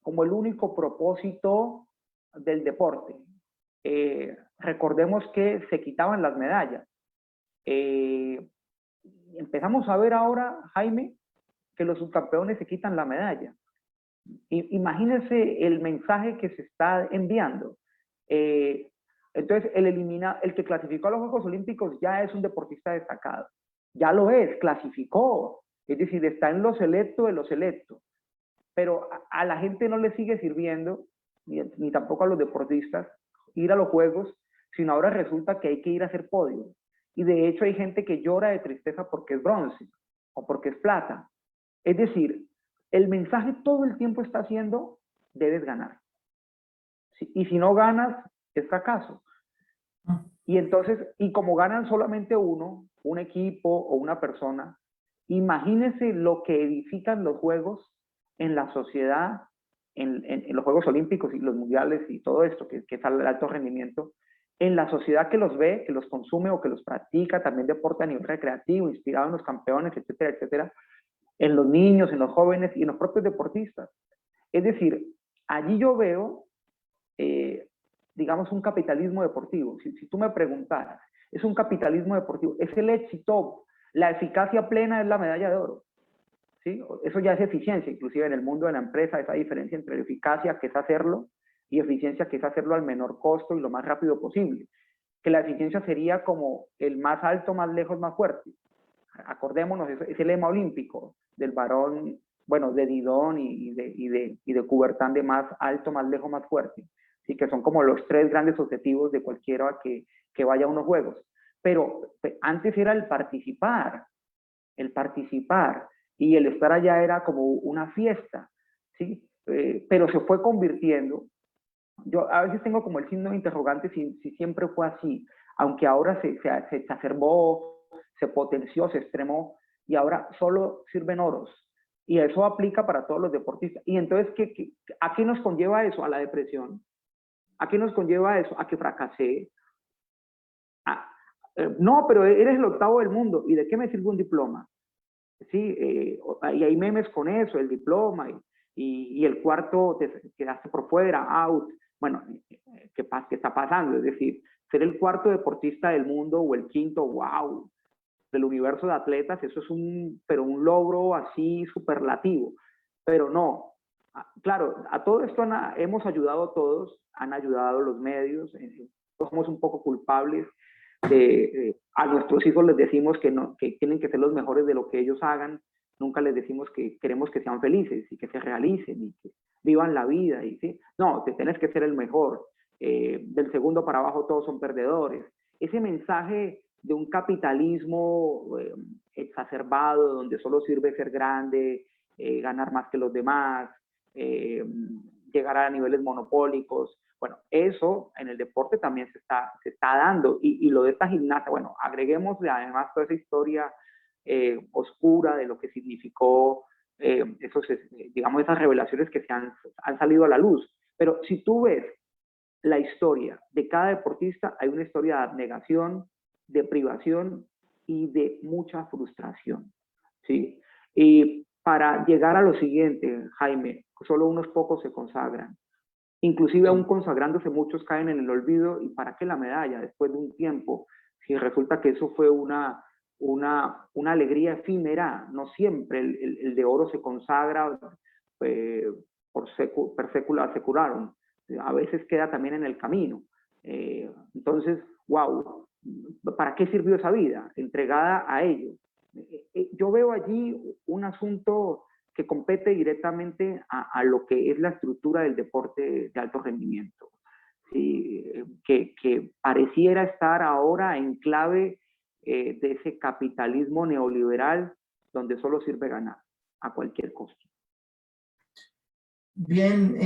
como el único propósito del deporte. Recordemos que se quitaban las medallas. Empezamos a ver ahora, Jaime, que los subcampeones se quitan la medalla. Imagínense el mensaje que se está enviando. Entonces, el que clasificó a los Juegos Olímpicos ya es un deportista destacado. Ya lo es, clasificó. Es decir, está en lo selecto de lo selecto. Pero a la gente no le sigue sirviendo, ni tampoco a los deportistas, ir a los Juegos, sino ahora resulta que hay que ir a hacer podio. Y de hecho hay gente que llora de tristeza porque es bronce o porque es plata. Es decir, el mensaje todo el tiempo está siendo, debes ganar. Y si no ganas, es fracaso. Y entonces, y como ganan solamente uno, un equipo o una persona, imagínense lo que edifican los Juegos en la sociedad, en los Juegos Olímpicos y los Mundiales y todo esto, que es al alto rendimiento, en la sociedad que los ve, que los consume o que los practica, también deporte a nivel recreativo, inspirado en los campeones, etcétera, etcétera, en los niños, en los jóvenes y en los propios deportistas. Es decir, allí yo veo, digamos, un capitalismo deportivo. Si tú me preguntaras, es un capitalismo deportivo, es el éxito, la eficacia plena es la medalla de oro. ¿Sí? Eso ya es eficiencia, inclusive en el mundo de la empresa, esa diferencia entre eficacia, que es hacerlo, y eficiencia, que es hacerlo al menor costo y lo más rápido posible. Que la eficiencia sería como el más alto, más lejos, más fuerte. Acordémonos, es el lema olímpico del varón, bueno, de Didon y de Coubertin, de más alto, más lejos, más fuerte. ¿Sí? Que son como los tres grandes objetivos de cualquiera que vaya a unos juegos. Pero antes era el participar, y el estar allá era como una fiesta, ¿sí? Pero se fue convirtiendo. Yo a veces tengo como el signo de interrogante si siempre fue así, aunque ahora se exacerbó, se potenció, se extremó, y ahora solo sirven oros. Y eso aplica para todos los deportistas. Y entonces, ¿a qué nos conlleva eso? A la depresión. ¿A qué nos conlleva eso? A que fracasé. No, pero eres el octavo del mundo. ¿Y de qué me sirve un diploma? Sí, y hay memes con eso, el diploma, y el cuarto te quedaste por fuera, out. Bueno, ¿qué está pasando? Es decir, ser el cuarto deportista del mundo o el quinto, wow. del universo de atletas, eso es pero un logro así superlativo. Pero no, claro, a todo esto hemos ayudado todos, han ayudado los medios, somos un poco culpables. A nuestros hijos les decimos que tienen que ser los mejores de lo que ellos hagan, nunca les decimos que queremos que sean felices y que se realicen y que vivan la vida. Y, ¿sí? No, te tienes que ser el mejor, del segundo para abajo todos son perdedores. Ese mensaje de un capitalismo exacerbado, donde solo sirve ser grande, ganar más que los demás, llegar a niveles monopólicos. Bueno, eso en el deporte también se está dando. Y lo de esta gimnasia, bueno, agreguémosle además toda esa historia oscura de lo que significó digamos, esas revelaciones que han salido a la luz. Pero si tú ves la historia de cada deportista, hay una historia de abnegación, de privación y de mucha frustración, ¿sí? Y para llegar a lo siguiente, Jaime, solo unos pocos se consagran. Inclusive aún consagrándose muchos caen en el olvido. ¿Y para qué la medalla después de un tiempo? Si resulta que eso fue una alegría efímera, no siempre el de oro se consagra per secula secularum, a veces queda también en el camino. Entonces, wow, ¿para qué sirvió esa vida entregada a ello? Yo veo allí un asunto que compete directamente a lo que es la estructura del deporte de alto rendimiento, ¿sí? que pareciera estar ahora en clave de ese capitalismo neoliberal donde solo sirve ganar a cualquier costo. Bien,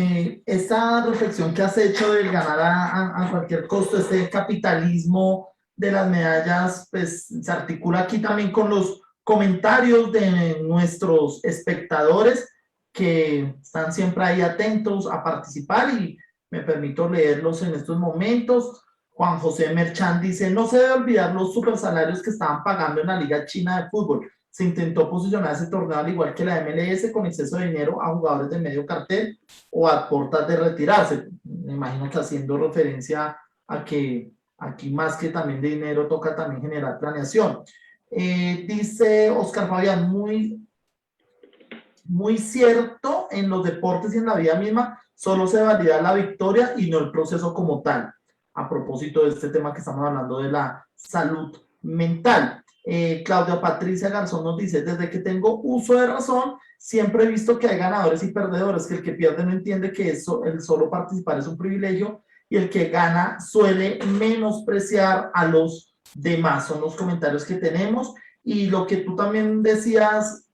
esta reflexión que has hecho del ganar a cualquier costo, este capitalismo de las medallas, pues se articula aquí también con los comentarios de nuestros espectadores que están siempre ahí atentos a participar y me permito leerlos en estos momentos. Juan José Merchán dice, no se debe olvidar los supersalarios que estaban pagando en la Liga China de Fútbol. Se intentó posicionar ese torneo al igual que la MLS con exceso de dinero a jugadores de medio cartel o a puertas de retirarse. Me imagino que haciendo referencia a que aquí más que también de dinero toca también generar planeación. Dice Oscar Fabián, muy cierto, en los deportes y en la vida misma solo se valida la victoria y no el proceso como tal. A propósito de este tema que estamos hablando de la salud mental. Claudia Patricia Garzón nos dice, desde que tengo uso de razón, siempre he visto que hay ganadores y perdedores, que el que pierde no entiende que el solo participar es un privilegio y el que gana suele menospreciar a los demás. Son los comentarios que tenemos. Y lo que tú también decías,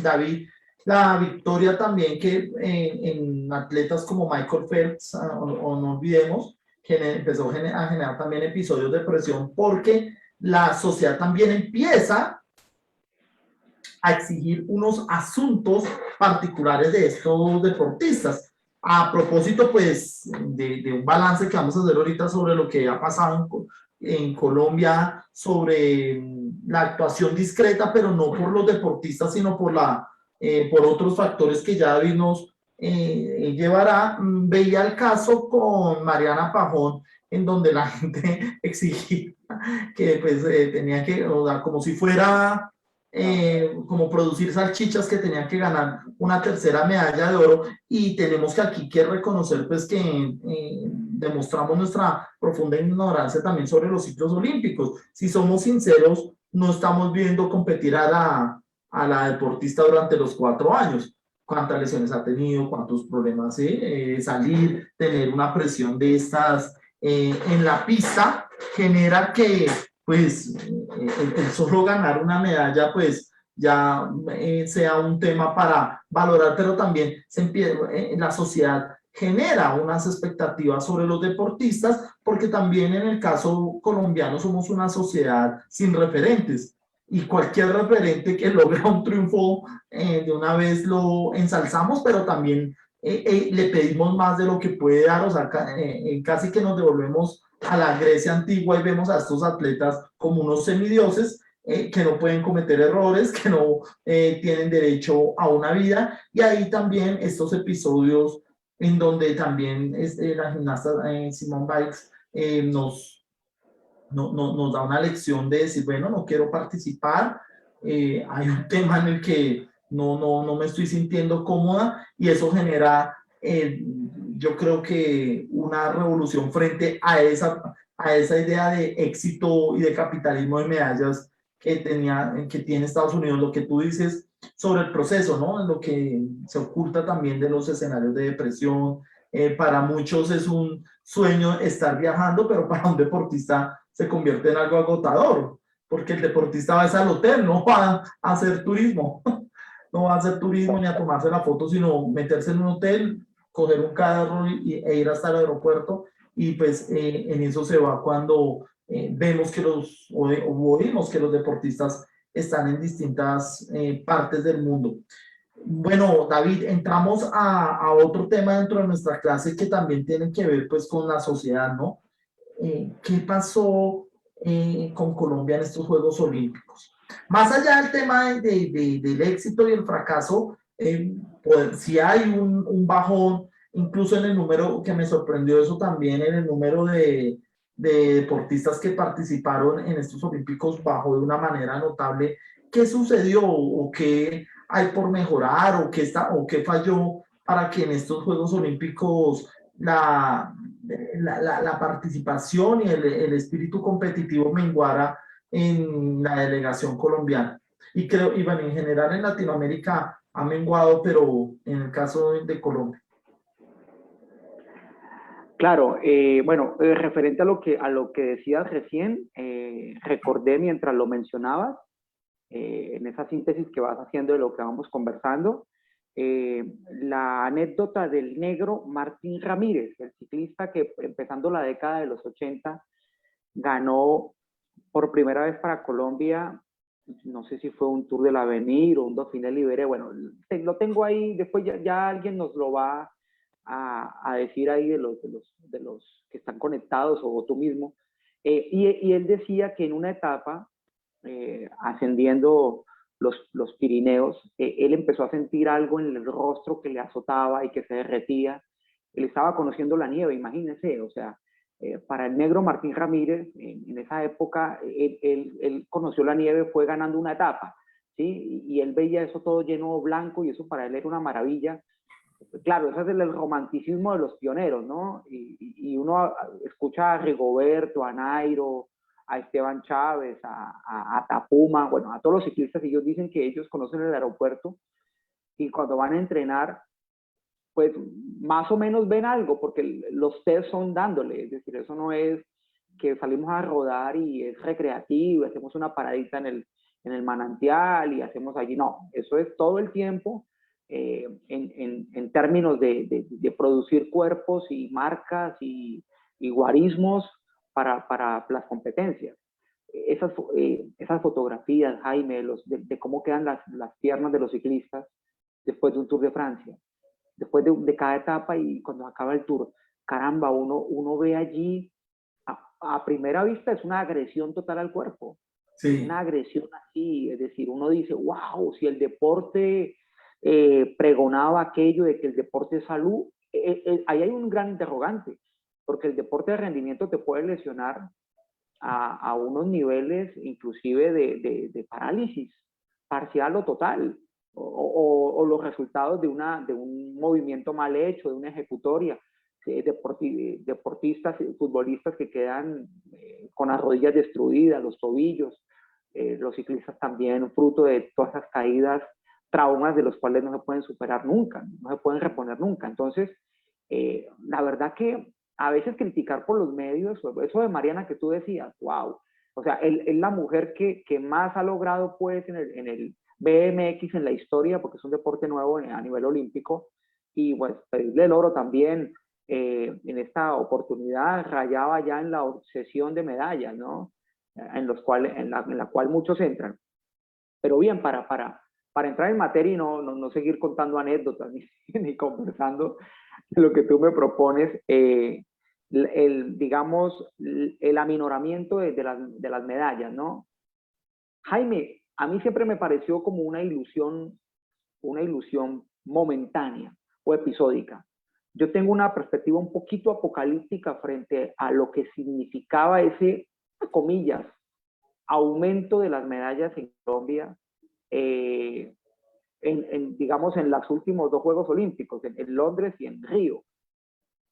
David, la victoria también que en atletas como Michael Phelps, o no olvidemos, que empezó a generar también episodios de presión porque la sociedad también empieza a exigir unos asuntos particulares de estos deportistas. A propósito, pues, de un balance que vamos a hacer ahorita sobre lo que ha pasado en Colombia, sobre la actuación discreta, pero no por los deportistas, sino por otros factores que ya David nos llevará. Veía el caso con Mariana Pajón, en donde la gente exigía que pues tenía que, o sea, como si fuera como producir salchichas, que tenían que ganar una tercera medalla de oro. Y tenemos que aquí que reconocer pues que demostramos nuestra profunda ignorancia también sobre los ciclos olímpicos. Si somos sinceros, no estamos viendo competir a la deportista durante los 4 años. Cuántas lesiones ha tenido, cuántos problemas, salir, tener una presión de estas en la pista, genera que pues el solo ganar una medalla pues ya sea un tema para valorar, pero también la sociedad genera unas expectativas sobre los deportistas, porque también en el caso colombiano somos una sociedad sin referentes y cualquier referente que logra un triunfo de una vez lo ensalzamos, pero también le pedimos más de lo que puede dar. O sea, casi que nos devolvemos a la Grecia antigua y vemos a estos atletas como unos semidioses que no pueden cometer errores, que no tienen derecho a una vida. Y ahí también estos episodios en donde también la gimnasta Simone Biles nos nos da una lección de decir, bueno, no quiero participar, hay un tema en el que no me estoy sintiendo cómoda y eso genera, yo creo que una revolución frente a esa idea de éxito y de capitalismo de medallas que tiene Estados Unidos, lo que tú dices sobre el proceso, ¿no? Lo que se oculta también de los escenarios de depresión. Para muchos es un sueño estar viajando, pero para un deportista se convierte en algo agotador, porque el deportista va al hotel, no va a hacer turismo, no va a hacer turismo ni a tomarse la foto, sino meterse en un hotel, coger un carro e ir hasta el aeropuerto, y pues en eso se va cuando vemos que o oímos que los deportistas están en distintas partes del mundo. Bueno, David, entramos a otro tema dentro de nuestra clase que también tiene que ver pues con la sociedad, ¿no? ¿Qué pasó con Colombia en estos Juegos Olímpicos? Más allá del tema del éxito y el fracaso, pues, sí hay un bajón, incluso en el número, que me sorprendió eso también, en el número de deportistas que participaron en estos Olímpicos bajó de una manera notable. ¿Qué sucedió o qué hay por mejorar o qué falló para que en estos Juegos Olímpicos la participación y el espíritu competitivo menguara en la delegación colombiana? Y creo, y bueno, en general en Latinoamérica ha menguado, pero en el caso de Colombia. Claro, bueno, referente a lo que decías recién, recordé mientras lo mencionabas, en esa síntesis que vas haciendo de lo que vamos conversando, la anécdota del negro Martín Ramírez, el ciclista que empezando la década de los 80 ganó por primera vez para Colombia, no sé si fue un Tour del Avenir o un Dauphiné Libéré, bueno, lo tengo ahí, después ya alguien nos lo va a decir ahí de los que están conectados o tú mismo. Y él decía que en una etapa, ascendiendo los Pirineos, él empezó a sentir algo en el rostro que le azotaba y que se derretía. Él estaba conociendo la nieve, imagínense, o sea, para el negro Martín Ramírez, en esa época, él conoció la nieve, fue ganando una etapa, ¿sí? Y él veía eso todo lleno blanco y eso para él era una maravilla. Claro, ese es el romanticismo de los pioneros, ¿no? Y uno escucha a Rigoberto, a Nairo, a Esteban Chávez, a Tapuma, bueno, a todos los ciclistas, y ellos dicen que ellos conocen el aeropuerto y cuando van a entrenar, pues más o menos ven algo, porque los test son dándole, es decir, eso no es que salimos a rodar y es recreativo, hacemos una paradita en el manantial y hacemos allí, no, eso es todo el tiempo en términos de producir cuerpos y marcas y guarismos para las competencias. Esas fotografías, Jaime, de cómo quedan las piernas de los ciclistas después de un Tour de Francia, después de cada etapa y cuando acaba el Tour, caramba, uno ve allí, a primera vista es una agresión total al cuerpo, Sí. una agresión así, es decir, uno dice, wow, si el deporte pregonaba aquello de que el deporte es salud, ahí hay un gran interrogante, porque el deporte de rendimiento te puede lesionar a unos niveles inclusive de parálisis parcial o total, o los resultados de un movimiento mal hecho, de una ejecutoria, deportistas, futbolistas que quedan con las rodillas destruidas, los tobillos, los ciclistas también, fruto de todas esas caídas, traumas de los cuales no se pueden superar nunca, no se pueden reponer nunca. Entonces, la verdad que a veces criticar por los medios, eso de Mariana que tú decías, wow, o sea, es la mujer que más ha logrado pues en el BMX en la historia, porque es un deporte nuevo a nivel olímpico, y pues pedirle el oro también en esta oportunidad rayaba ya en la obsesión de medallas, ¿no? En la cual muchos entran. Pero bien, para entrar en materia y no seguir contando anécdotas ni conversando lo que tú me propones, digamos, el aminoramiento de las medallas, ¿no? Jaime, a mí siempre me pareció como una ilusión momentánea o episódica. Yo tengo una perspectiva un poquito apocalíptica frente a lo que significaba ese comillas, aumento de las medallas en Colombia, digamos, en los últimos 2 Juegos Olímpicos, en Londres y en Río.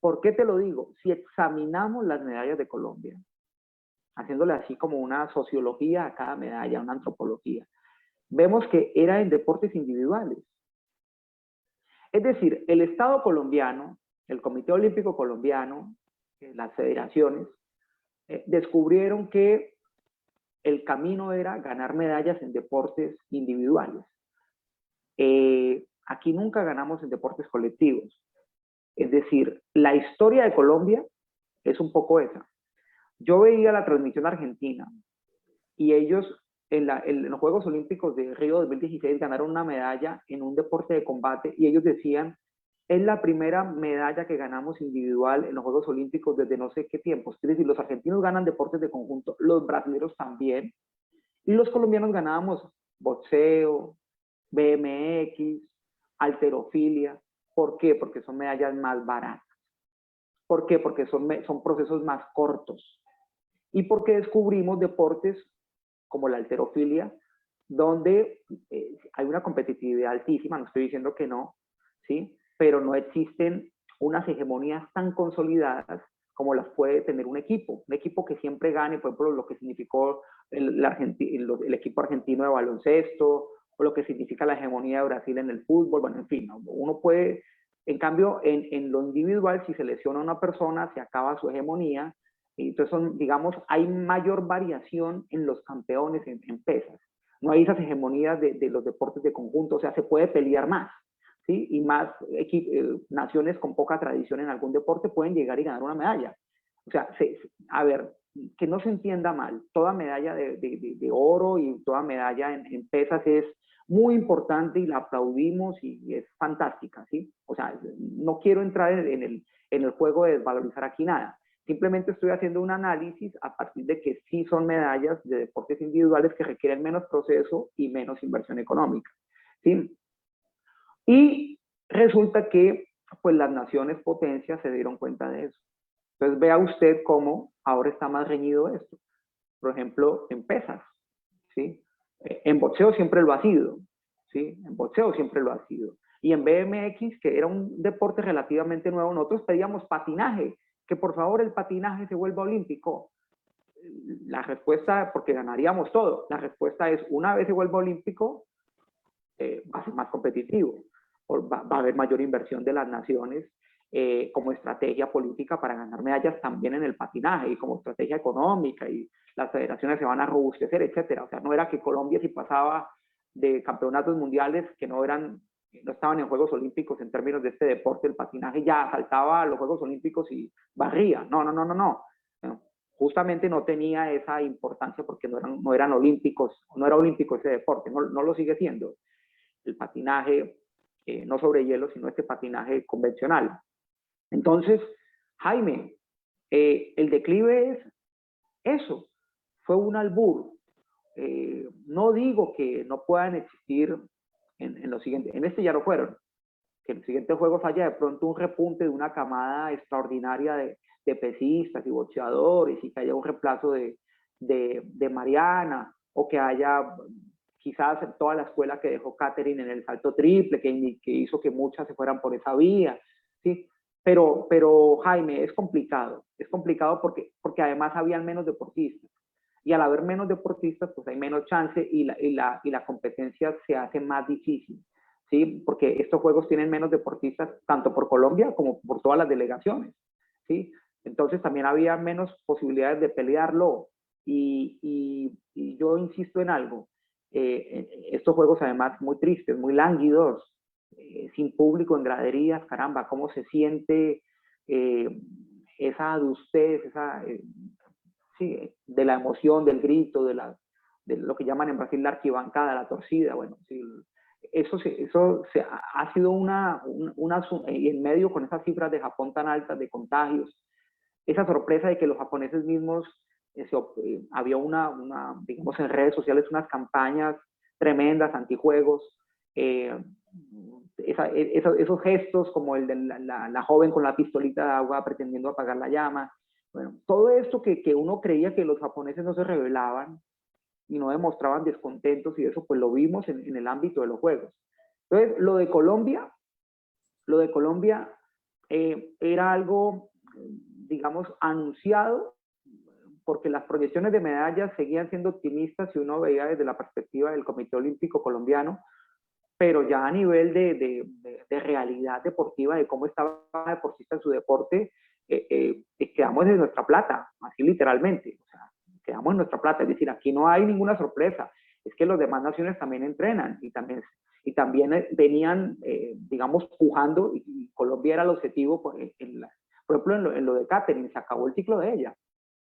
¿Por qué te lo digo? Si examinamos las medallas de Colombia, haciéndole así como una sociología a cada medalla, una antropología, vemos que era en deportes individuales. Es decir, el Estado colombiano, el Comité Olímpico Colombiano, las federaciones, descubrieron que el camino era ganar medallas en deportes individuales. Aquí nunca ganamos en deportes colectivos. Es decir, la historia de Colombia es un poco esa. Yo veía la transmisión argentina y ellos en los Juegos Olímpicos de Río 2016 ganaron una medalla en un deporte de combate y ellos decían, es la primera medalla que ganamos individual en los Juegos Olímpicos desde no sé qué tiempos. Es decir, los argentinos ganan deportes de conjunto, los brasileños también, y los colombianos ganábamos boxeo, BMX, halterofilia. ¿Por qué? Porque son medallas más baratas. ¿Por qué? Porque son procesos más cortos. Y porque descubrimos deportes como la halterofilia, donde hay una competitividad altísima, no estoy diciendo que no, ¿sí? Pero no existen unas hegemonías tan consolidadas como las puede tener un equipo que siempre gane, por ejemplo, lo que significó el equipo argentino de baloncesto, o lo que significa la hegemonía de Brasil en el fútbol, bueno, en fin, ¿no? Uno puede, en cambio, en lo individual, si se lesiona a una persona, se acaba su hegemonía, y entonces, digamos, hay mayor variación en los campeones en pesas. No hay esas hegemonías de los deportes de conjunto, o sea, se puede pelear más, ¿sí? Y más naciones con poca tradición en algún deporte pueden llegar y ganar una medalla. O sea, a ver, que no se entienda mal, toda medalla de oro y toda medalla en pesas es muy importante y la aplaudimos y es fantástica, ¿sí? O sea, no quiero entrar en el juego de desvalorizar aquí nada. Simplemente estoy haciendo un análisis a partir de que sí son medallas de deportes individuales que requieren menos proceso y menos inversión económica, ¿sí? Y resulta que pues las naciones potencias se dieron cuenta de eso. Entonces vea usted cómo ahora está más reñido esto. Por ejemplo, en pesas, ¿sí? En boxeo siempre lo ha sido, ¿sí? En boxeo siempre lo ha sido. Y en BMX, que era un deporte relativamente nuevo, nosotros pedíamos patinaje, que por favor el patinaje se vuelva olímpico. La respuesta, porque ganaríamos todo, la respuesta es, una vez se vuelva olímpico, va a ser más competitivo, va a haber mayor inversión de las naciones como estrategia política para ganar medallas también en el patinaje y como estrategia económica, y las federaciones se van a robustecer, etcétera. O sea, no era que Colombia si pasaba de campeonatos mundiales que no estaban en Juegos Olímpicos en términos de este deporte, el patinaje, ya saltaba a los Juegos Olímpicos y barría. No. Justamente no tenía esa importancia porque no eran olímpicos, no era olímpico ese deporte, no lo sigue siendo. El patinaje, no sobre hielo, sino este patinaje convencional. Entonces, Jaime, el declive es eso, fue un albur. No digo que no puedan existir en los siguientes, en este ya no fueron, que en el siguiente juego haya de pronto un repunte de una camada extraordinaria de pesistas y boxeadores, y que haya un reemplazo de Mariana, o que haya quizás toda la escuela que dejó Katherine en el salto triple, que hizo que muchas se fueran por esa vía, ¿sí? Pero Jaime, es complicado porque además habían menos deportistas, y al haber menos deportistas, pues hay menos chance y la competencia se hace más difícil, ¿sí? Porque estos juegos tienen menos deportistas, tanto por Colombia como por todas las delegaciones, ¿sí? Entonces también había menos posibilidades de pelearlo, y yo insisto en algo, estos juegos además muy tristes, muy lánguidos, sin público en graderías, caramba, cómo se siente esa adustez, sí, de la emoción, del grito, de lo que llaman en Brasil la arquibancada, la torcida, bueno, sí, eso ha sido y en medio con esas cifras de Japón tan altas de contagios, esa sorpresa de que los japoneses mismos, había digamos en redes sociales, unas campañas tremendas, antijuegos, esos gestos como el de la joven con la pistolita de agua pretendiendo apagar la llama, Bueno, todo esto que uno creía que los japoneses no se rebelaban y no demostraban descontentos y eso, pues lo vimos en el ámbito de los juegos. Entonces, lo de Colombia era algo, digamos, anunciado, porque las proyecciones de medallas seguían siendo optimistas si uno veía desde la perspectiva del Comité Olímpico Colombiano, pero ya a nivel de realidad deportiva, de cómo estaba el deportista en su deporte, quedamos en nuestra plata, así literalmente, o sea, quedamos en nuestra plata, es decir, aquí no hay ninguna sorpresa, es que las demás naciones también entrenan y también venían, digamos, pujando, y Colombia era el objetivo, por ejemplo, en lo de Katherine, se acabó el ciclo de ella.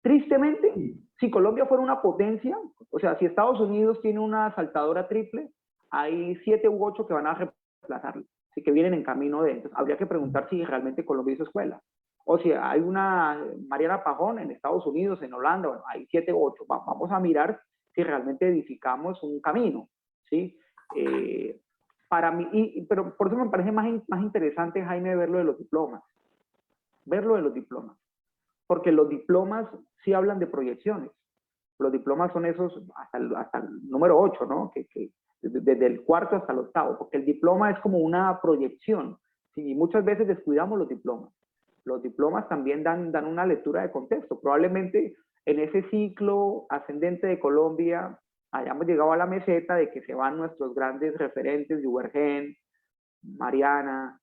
Tristemente, si Colombia fuera una potencia, o sea, si Estados Unidos tiene una saltadora triple, hay 7 u 8 que van a reemplazarla, así que vienen en camino de. Entonces, habría que preguntar si realmente Colombia hizo escuela. O si hay una Mariana Pajón en Estados Unidos, en Holanda, bueno, hay 7 u 8. Vamos a mirar si realmente edificamos un camino, ¿sí? Para mí, pero por eso me parece más interesante, Jaime, verlo de los diplomas. Verlo de los diplomas. Porque los diplomas sí hablan de proyecciones. Los diplomas son esos hasta el número 8, ¿no? Desde el cuarto hasta el octavo, porque el diploma es como una proyección, ¿sí? Y muchas veces descuidamos los diplomas. Los diplomas también dan una lectura de contexto. Probablemente en ese ciclo ascendente de Colombia hayamos llegado a la meseta de que se van nuestros grandes referentes, Juvergen, Mariana,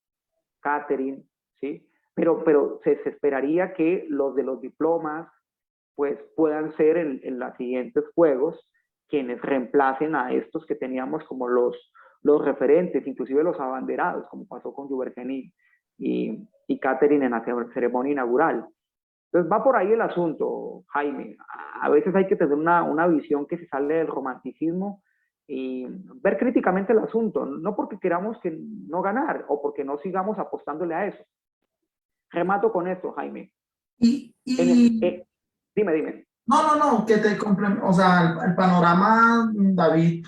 Katherine, ¿sí? Pero se esperaría que los de los diplomas pues puedan ser en los siguientes juegos quienes reemplacen a estos que teníamos como los referentes, inclusive los abanderados, como pasó con Juvergen y Katherine en la ceremonia inaugural. Entonces va por ahí el asunto, Jaime. A veces hay que tener una visión que se sale del romanticismo y ver críticamente el asunto, no porque queramos que no ganar o porque no sigamos apostándole a eso. Remato con esto, Jaime. Dime. No, que te o sea, el panorama, David,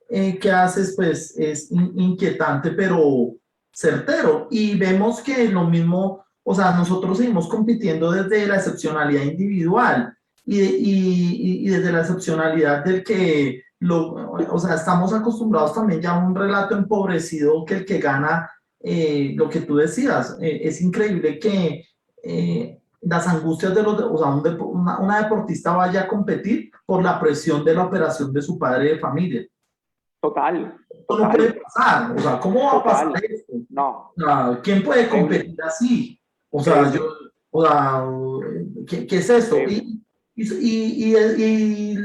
que haces, pues, es inquietante, pero certero. Y vemos que lo mismo, o sea, nosotros seguimos compitiendo desde la excepcionalidad individual y desde la excepcionalidad del que, o sea, estamos acostumbrados también ya a un relato empobrecido que el que gana, lo que tú decías, es increíble que las angustias de o sea, una deportista vaya a competir por la presión de la operación de su padre de familia. Total. Esto no puede pasar, o sea, ¿cómo va a pasar esto? No. O sea, ¿quién puede competir así? O sea, ¿qué es esto? Y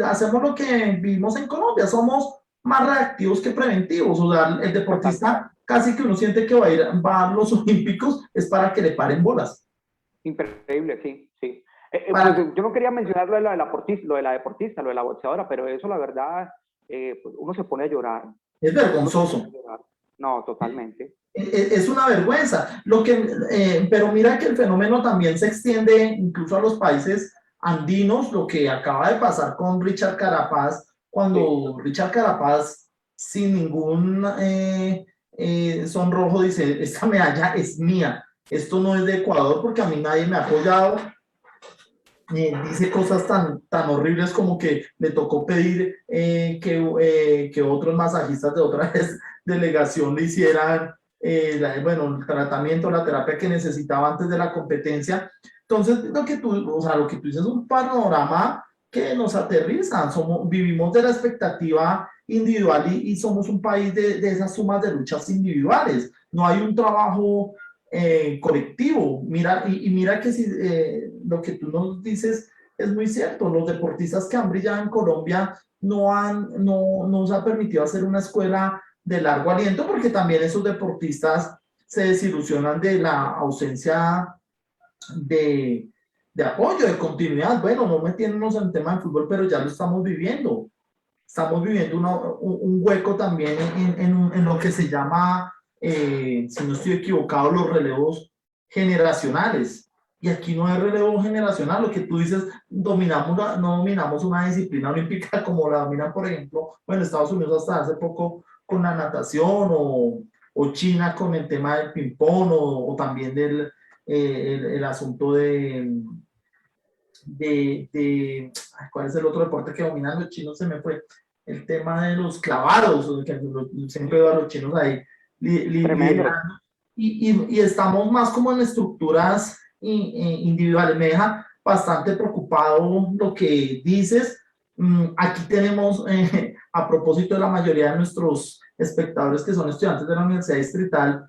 hacemos lo que vimos en Colombia, somos más reactivos que preventivos, o sea, el deportista casi que uno siente que va a los olímpicos es para que le paren bolas. Increíble, sí. Pues yo no quería mencionar lo de la deportista, lo de la boxeadora, pero eso la verdad, pues uno se pone a llorar. Es vergonzoso. No, totalmente. Es una vergüenza. Pero mira que el fenómeno también se extiende incluso a los países andinos, lo que acaba de pasar con Richard Carapaz, cuando Richard Carapaz, sin ningún sonrojo, dice, esta medalla es mía, esto no es de Ecuador porque a mí nadie me ha apoyado. Dice cosas tan horribles como que le tocó pedir que otros masajistas de otra delegación le hicieran el tratamiento, la terapia que necesitaba antes de la competencia. Entonces, lo que tú dices es un panorama que nos aterriza. Vivimos de la expectativa individual y somos un país de esas sumas de luchas individuales. No hay un trabajo colectivo. Mira que si lo que tú nos dices es muy cierto. Los deportistas que han brillado en Colombia no nos ha permitido hacer una escuela de largo aliento, porque también esos deportistas se desilusionan de la ausencia de apoyo, de continuidad. Bueno, no metiéndonos en el tema del fútbol, pero ya lo estamos viviendo. Estamos viviendo un hueco también en lo que se llama, si no estoy equivocado, los relevos generacionales. Y aquí no hay relevo generacional. Lo que tú dices, no dominamos una disciplina olímpica como la dominan, por ejemplo, bueno, Estados Unidos hasta hace poco con la natación, o China con el tema del ping-pong, o también el asunto ¿cuál es el otro deporte que dominan los chinos? Se me fue el tema de los clavados, que siempre veo a los chinos ahí Tremendo. liderando, y estamos más como en estructuras individuales. Me deja bastante preocupado lo que dices. Aquí tenemos, a propósito de la mayoría de nuestros espectadores que son estudiantes de la Universidad Distrital,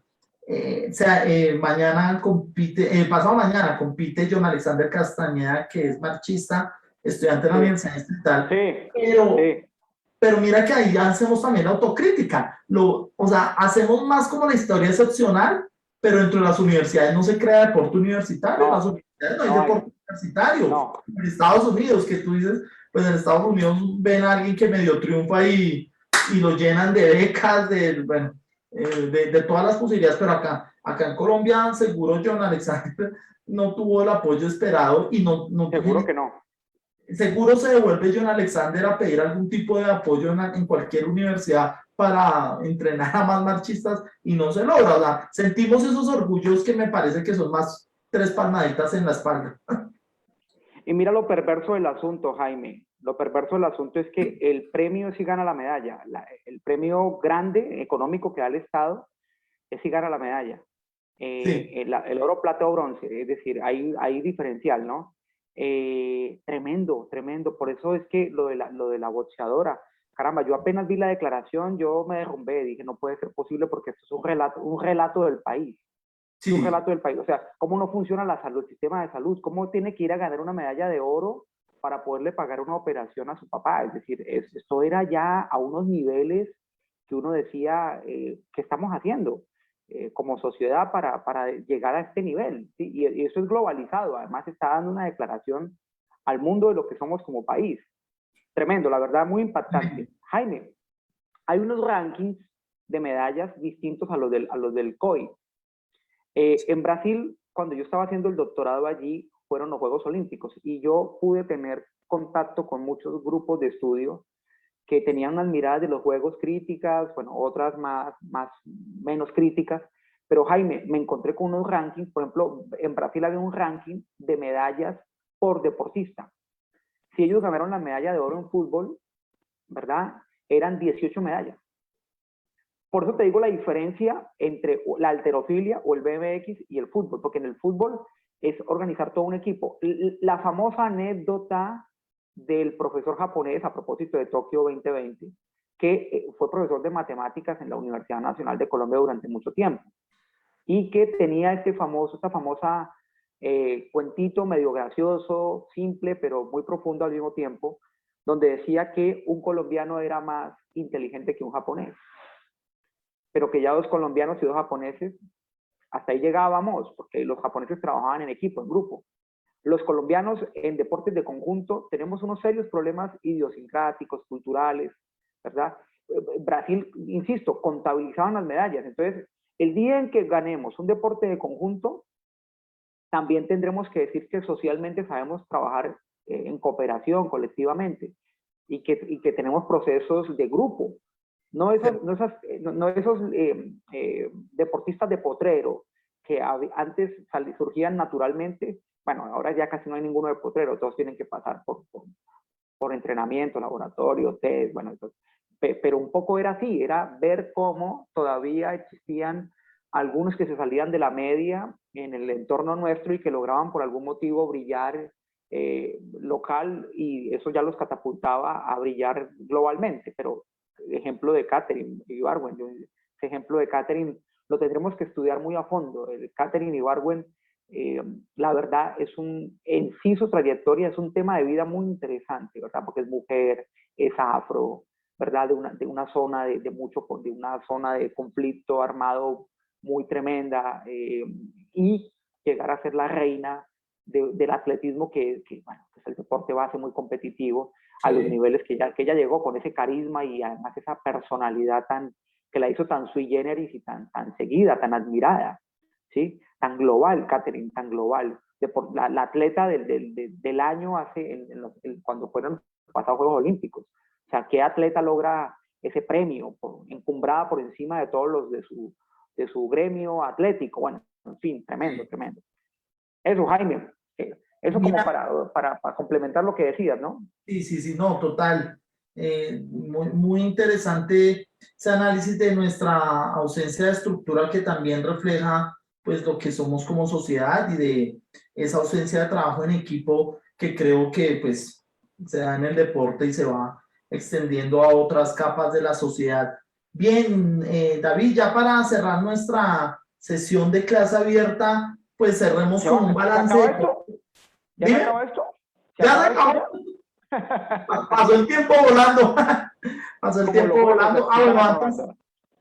mañana compite, pasado mañana compite John Alexander Castañeda, que es marchista, estudiante de la Universidad Distrital, pero mira que ahí ya hacemos también autocrítica, o sea, hacemos más como la historia excepcional, pero dentro de las universidades no se crea deporte universitario, en las universidades no hay deporte universitario, en Estados Unidos, que tú dices, pues en Estados Unidos ven a alguien que medio triunfa y lo llenan de becas, bueno, de todas las posibilidades, pero acá en Colombia seguro John Alexander no tuvo el apoyo esperado y no seguro que no. Seguro se devuelve John Alexander a pedir algún tipo de apoyo en cualquier universidad para entrenar a más marchistas y no se logra. O sea, sentimos esos orgullos que me parece que son más 3 palmaditas en la espalda. Y mira lo perverso del asunto, Jaime. Lo perverso del asunto es que el premio sí gana la medalla. El premio grande económico que da el Estado es sí gana la medalla. Sí. El oro, plata o bronce. Es decir, hay diferencial, ¿no? Tremendo, tremendo. Por eso es que lo de la boxeadora, caramba, yo apenas vi la declaración, yo me derrumbé, dije, no puede ser posible porque esto es un relato del país. Sí. Es un relato del país. O sea, cómo no funciona la salud, el sistema de salud, cómo tiene que ir a ganar una medalla de oro para poderle pagar una operación a su papá. Es decir, esto era ya a unos niveles que uno decía, ¿qué estamos haciendo como sociedad para llegar a este nivel? ¿Sí? Y eso es globalizado. Además, está dando una declaración al mundo de lo que somos como país. Tremendo, la verdad, muy impactante. Jaime, hay unos rankings de medallas distintos a los del COI. En Brasil, cuando yo estaba haciendo el doctorado allí, fueron los Juegos Olímpicos y yo pude tener contacto con muchos grupos de estudio que tenían unas miradas de los Juegos críticas, bueno, otras menos críticas, pero Jaime, me encontré con unos rankings, por ejemplo, en Brasil había un ranking de medallas por deportista. Si ellos ganaron la medalla de oro en fútbol, ¿verdad? Eran 18 medallas. Por eso te digo la diferencia entre la halterofilia o el BMX y el fútbol, porque en el fútbol es organizar todo un equipo. La famosa anécdota del profesor japonés, a propósito de Tokio 2020, que fue profesor de matemáticas en la Universidad Nacional de Colombia durante mucho tiempo, y que tenía esta famosa cuentito medio gracioso, simple, pero muy profundo al mismo tiempo, donde decía que un colombiano era más inteligente que un japonés, pero que ya 2 colombianos y 2 japoneses, hasta ahí llegábamos, porque los japoneses trabajaban en equipo, en grupo. Los colombianos en deportes de conjunto tenemos unos serios problemas idiosincráticos, culturales, ¿verdad? Brasil, insisto, contabilizaban las medallas. Entonces, el día en que ganemos un deporte de conjunto, también tendremos que decir que socialmente sabemos trabajar en cooperación, colectivamente, y que tenemos procesos de grupo. No esos deportistas de potrero que antes surgían naturalmente. Bueno, ahora ya casi no hay ninguno de potrero, todos tienen que pasar por entrenamiento, laboratorio, test, bueno, pero un poco era así, era ver cómo todavía existían algunos que se salían de la media en el entorno nuestro y que lograban por algún motivo brillar local, y eso ya los catapultaba a brillar globalmente. Pero ejemplo de Katherine Ibargüen, ese ejemplo de Katherine lo tendremos que estudiar muy a fondo. Katherine Ibargüen, la verdad, en sí su trayectoria es un tema de vida muy interesante, ¿verdad? Porque es mujer, es afro, ¿verdad? De una zona de una zona de conflicto armado muy tremenda, y llegar a ser la reina del atletismo, bueno, es el deporte base muy competitivo, a los niveles que ella llegó, con ese carisma y además esa personalidad que la hizo tan sui generis y tan seguida, tan admirada, ¿sí? Tan global, Katherine, tan global. La atleta del año cuando fueron los pasados Juegos Olímpicos. O sea, ¿qué atleta logra ese premio, encumbrada por encima de todos los de su gremio atlético? Bueno, en fin, tremendo, tremendo. Eso, Jaime. Eso como Mira, para complementar lo que decías, ¿no? sí, sí, sí, no, total. Muy interesante ese análisis de nuestra ausencia de estructura que también refleja pues lo que somos como sociedad y de esa ausencia de trabajo en equipo que creo que pues se da en el deporte y se va extendiendo a otras capas de la sociedad. Bien, David, ya para cerrar nuestra sesión de clase abierta, pues cerremos con un ¿Se balance acaba de... esto? ¿Ya se Dime, acaba esto? ¿Se ya se acaba esto acabó. ya? Pasó el tiempo volando. Pasó el Como los tiempo juegos volando. se están Bueno, acabando.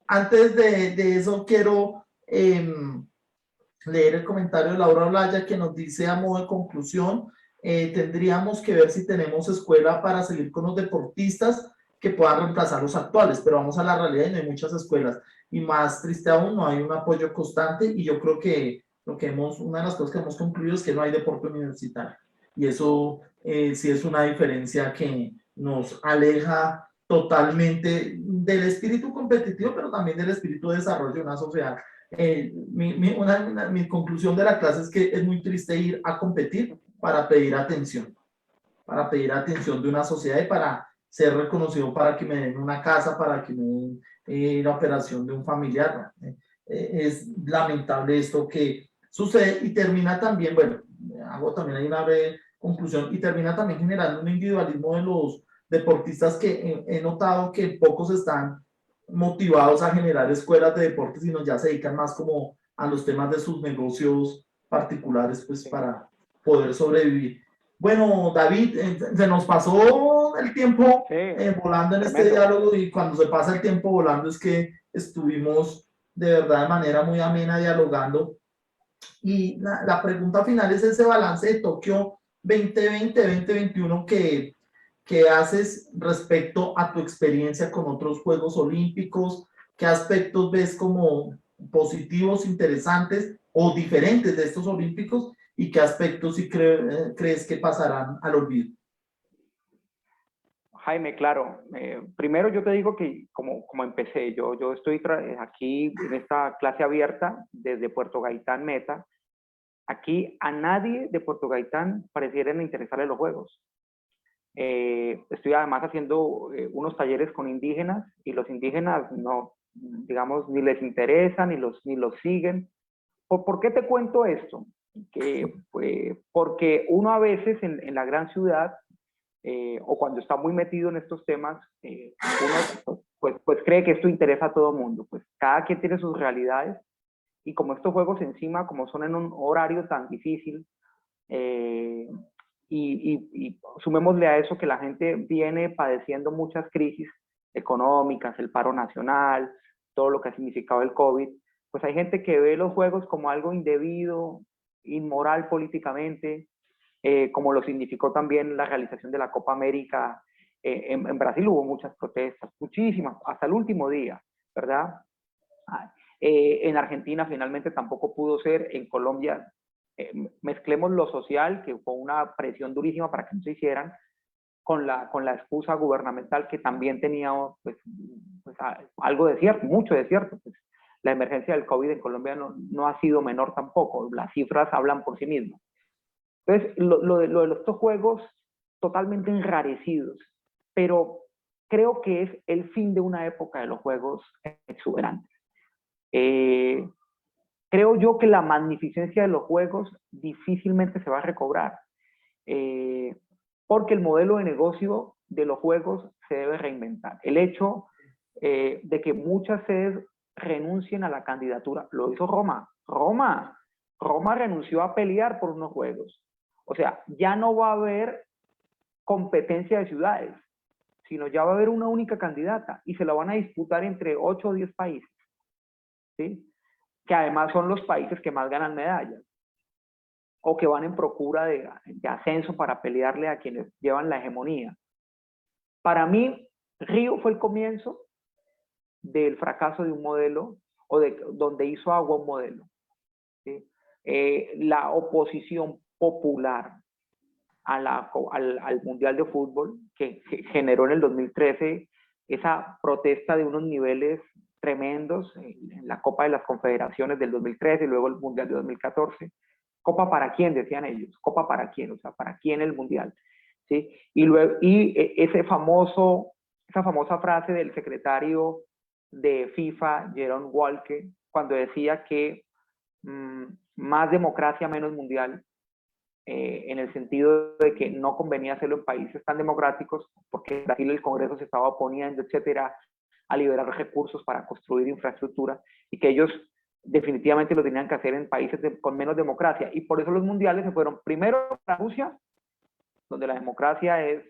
antes de eso quiero leer el comentario de Laura Olaya que nos dice a modo de conclusión, tendríamos que ver si tenemos escuela para seguir con los deportistas que puedan reemplazar los actuales, pero vamos a la realidad y no hay muchas escuelas. Y más triste aún, no hay un apoyo constante y yo creo que una de las cosas que hemos concluido es que no hay deporte universitario. Y eso sí es una diferencia que nos aleja totalmente del espíritu competitivo, pero también del espíritu de desarrollo de una sociedad. Mi conclusión de la clase es que es muy triste ir a competir para pedir atención de una sociedad y para ser reconocido, para que me den una casa, para que me den la operación de un familiar. Es lamentable esto que sucede y termina también, bueno, hago también ahí una breve conclusión, y termina también generando un individualismo de los deportistas que he notado que pocos están motivados a generar escuelas de deportes, sino ya se dedican más como a los temas de sus negocios particulares, pues para poder sobrevivir. Bueno, David, se nos pasó el tiempo Sí, volando en este tremendo. diálogo y cuando se pasa el tiempo volando es que estuvimos de verdad de manera muy amena dialogando. Y la pregunta final es ese balance de Tokio 2020-2021 que haces respecto a tu experiencia con otros Juegos Olímpicos, qué aspectos ves como positivos, interesantes o diferentes de estos Olímpicos y qué aspectos sí crees que pasarán al olvido. Jaime, claro. Primero yo te digo que como empecé, yo estoy aquí en esta clase abierta desde Puerto Gaitán Meta. Aquí a nadie de Puerto Gaitán pareciera interesarle los juegos. Estoy además haciendo unos talleres con indígenas y los indígenas no, digamos, ni les interesan ni los siguen. ¿Por qué te cuento esto? Porque uno a veces en la gran ciudad o cuando está muy metido en estos temas, uno pues cree que esto interesa a todo el mundo. Pues cada quien tiene sus realidades y como estos juegos encima, como son en un horario tan difícil, eh, y sumémosle a eso que la gente viene padeciendo muchas crisis económicas, el paro nacional, todo lo que ha significado el COVID, pues hay gente que ve los juegos como algo indebido, inmoral políticamente, como lo significó también la realización de la Copa América. En Brasil hubo muchas protestas, muchísimas, hasta el último día, ¿verdad? En Argentina finalmente tampoco pudo ser, en Colombia mezclemos lo social, que fue una presión durísima para que no se hicieran, con la excusa gubernamental que también tenía pues, algo de cierto, mucho de cierto. Pues, la emergencia del COVID en Colombia no ha sido menor tampoco, las cifras hablan por sí mismas. Entonces, lo de estos juegos totalmente enrarecidos, pero creo que es el fin de una época de los juegos exuberantes. Creo yo que la magnificencia de los juegos difícilmente se va a recobrar, porque el modelo de negocio de los juegos se debe reinventar. El hecho de que muchas sedes renuncien a la candidatura, lo hizo Roma. Roma renunció a pelear por unos juegos. O sea, ya no va a haber competencia de ciudades, sino ya va a haber una única candidata y se la van a disputar entre 8 o 10 países, ¿sí? Que además son los países que más ganan medallas o que van en procura de ascenso para pelearle a quienes llevan la hegemonía. Para mí, Río fue el comienzo del fracaso de un modelo o de donde hizo agua un modelo, ¿sí? La oposición popular al Mundial de Fútbol que generó en el 2013 esa protesta de unos niveles tremendos en la Copa de las Confederaciones del 2013 y luego el Mundial de 2014, ¿Copa para quién? Decían ellos. ¿Copa para quién? O sea, ¿para quién el Mundial? ¿Sí? Y, luego, esa famosa frase del secretario de FIFA, Jerome Walker, cuando decía que más democracia, menos mundial, en el sentido de que no convenía hacerlo en países tan democráticos, porque en Brasil el Congreso se estaba oponiendo, etcétera, a liberar recursos para construir infraestructura, y que ellos definitivamente lo tenían que hacer en países con menos democracia. Y por eso los mundiales se fueron primero para Rusia, donde la democracia es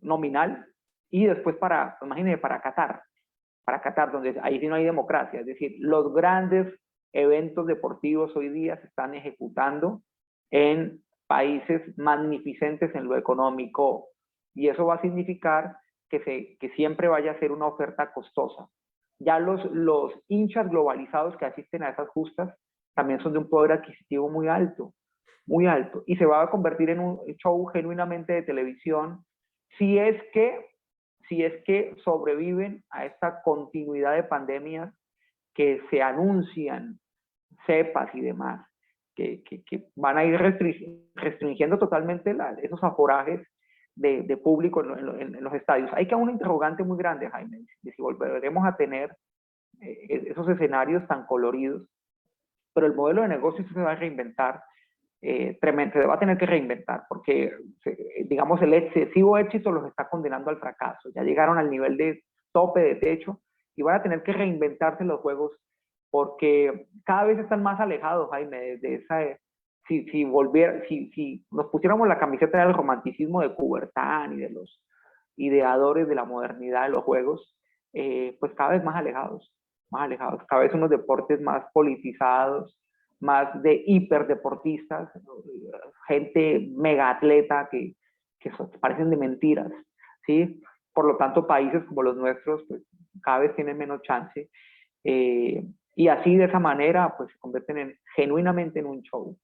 nominal, y después imagínense, para Qatar, donde ahí sí no hay democracia. Es decir, los grandes eventos deportivos hoy día se están ejecutando en países magnificentes en lo económico, y eso va a significar que siempre vaya a ser una oferta costosa. Ya los hinchas globalizados que asisten a esas justas también son de un poder adquisitivo muy alto, y se va a convertir en un show genuinamente de televisión si es que sobreviven a esta continuidad de pandemias que se anuncian, cepas y demás, que van a ir restringiendo totalmente esos aforajes de público en los estadios. Hay que una interrogante muy grande, Jaime, de si volveremos a tener esos escenarios tan coloridos, pero el modelo de negocio se va a reinventar tremendo, se va a tener que reinventar, porque digamos el excesivo éxito los está condenando al fracaso. Ya llegaron al nivel de tope de techo y van a tener que reinventarse los juegos, porque cada vez están más alejados, Jaime, de esa... Si nos pusiéramos la camiseta del romanticismo de Coubertin y de los ideadores de la modernidad de los juegos, pues cada vez más alejados, cada vez unos deportes más politizados, más de hiperdeportistas, gente mega atleta que parecen de mentiras, ¿sí? Por lo tanto, países como los nuestros, pues, cada vez tienen menos chance, y así, de esa manera, pues se convierten genuinamente en un show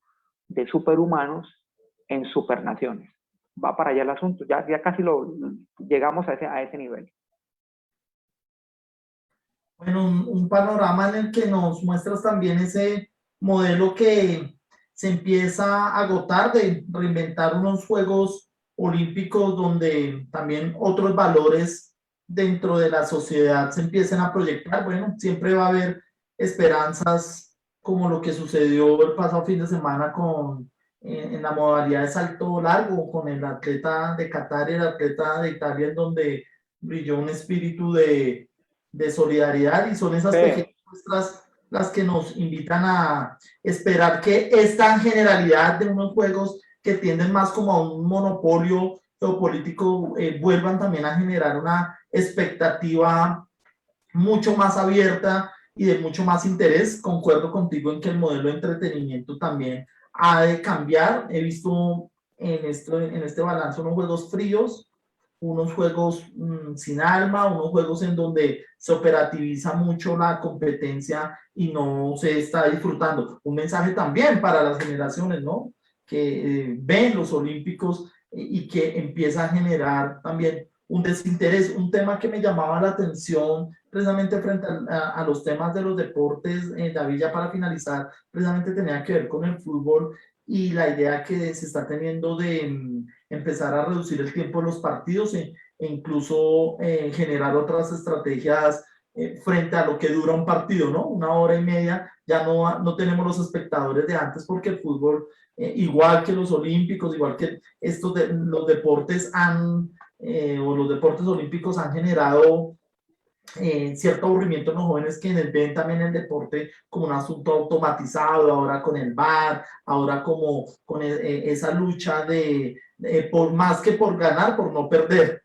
de superhumanos en supernaciones. Va para allá el asunto, ya casi llegamos a ese nivel. Bueno, un panorama en el que nos muestras también ese modelo que se empieza a agotar de reinventar unos Juegos Olímpicos donde también otros valores dentro de la sociedad se empiecen a proyectar. Bueno, siempre va a haber esperanzas como lo que sucedió el pasado fin de semana en la modalidad de salto largo con el atleta de Qatar y el atleta de Italia, en donde brilló un espíritu de solidaridad, y son esas pequeñas muestras las que nos invitan a esperar que esta generalidad de unos juegos que tienden más como a un monopolio geopolítico vuelvan también a generar una expectativa mucho más abierta y de mucho más interés. Concuerdo contigo en que el modelo de entretenimiento también ha de cambiar. He visto en este balance unos juegos fríos, unos juegos sin alma, unos juegos en donde se operativiza mucho la competencia y no se está disfrutando. Un mensaje también para las generaciones, ¿no? Que ven los Olímpicos y que empieza a generar también un desinterés. Un tema que me llamaba la atención precisamente frente a los temas de los deportes, David, ya para finalizar, precisamente tenía que ver con el fútbol y la idea que se está teniendo de empezar a reducir el tiempo de los partidos e incluso generar otras estrategias frente a lo que dura un partido, ¿no? 1 hora y media, ya no tenemos los espectadores de antes, porque el fútbol, igual que los olímpicos, igual que los deportes o los deportes olímpicos han generado cierto aburrimiento en los jóvenes, que ven también el deporte como un asunto automatizado, ahora con el VAR, ahora como con esa lucha por más que por ganar, por no perder,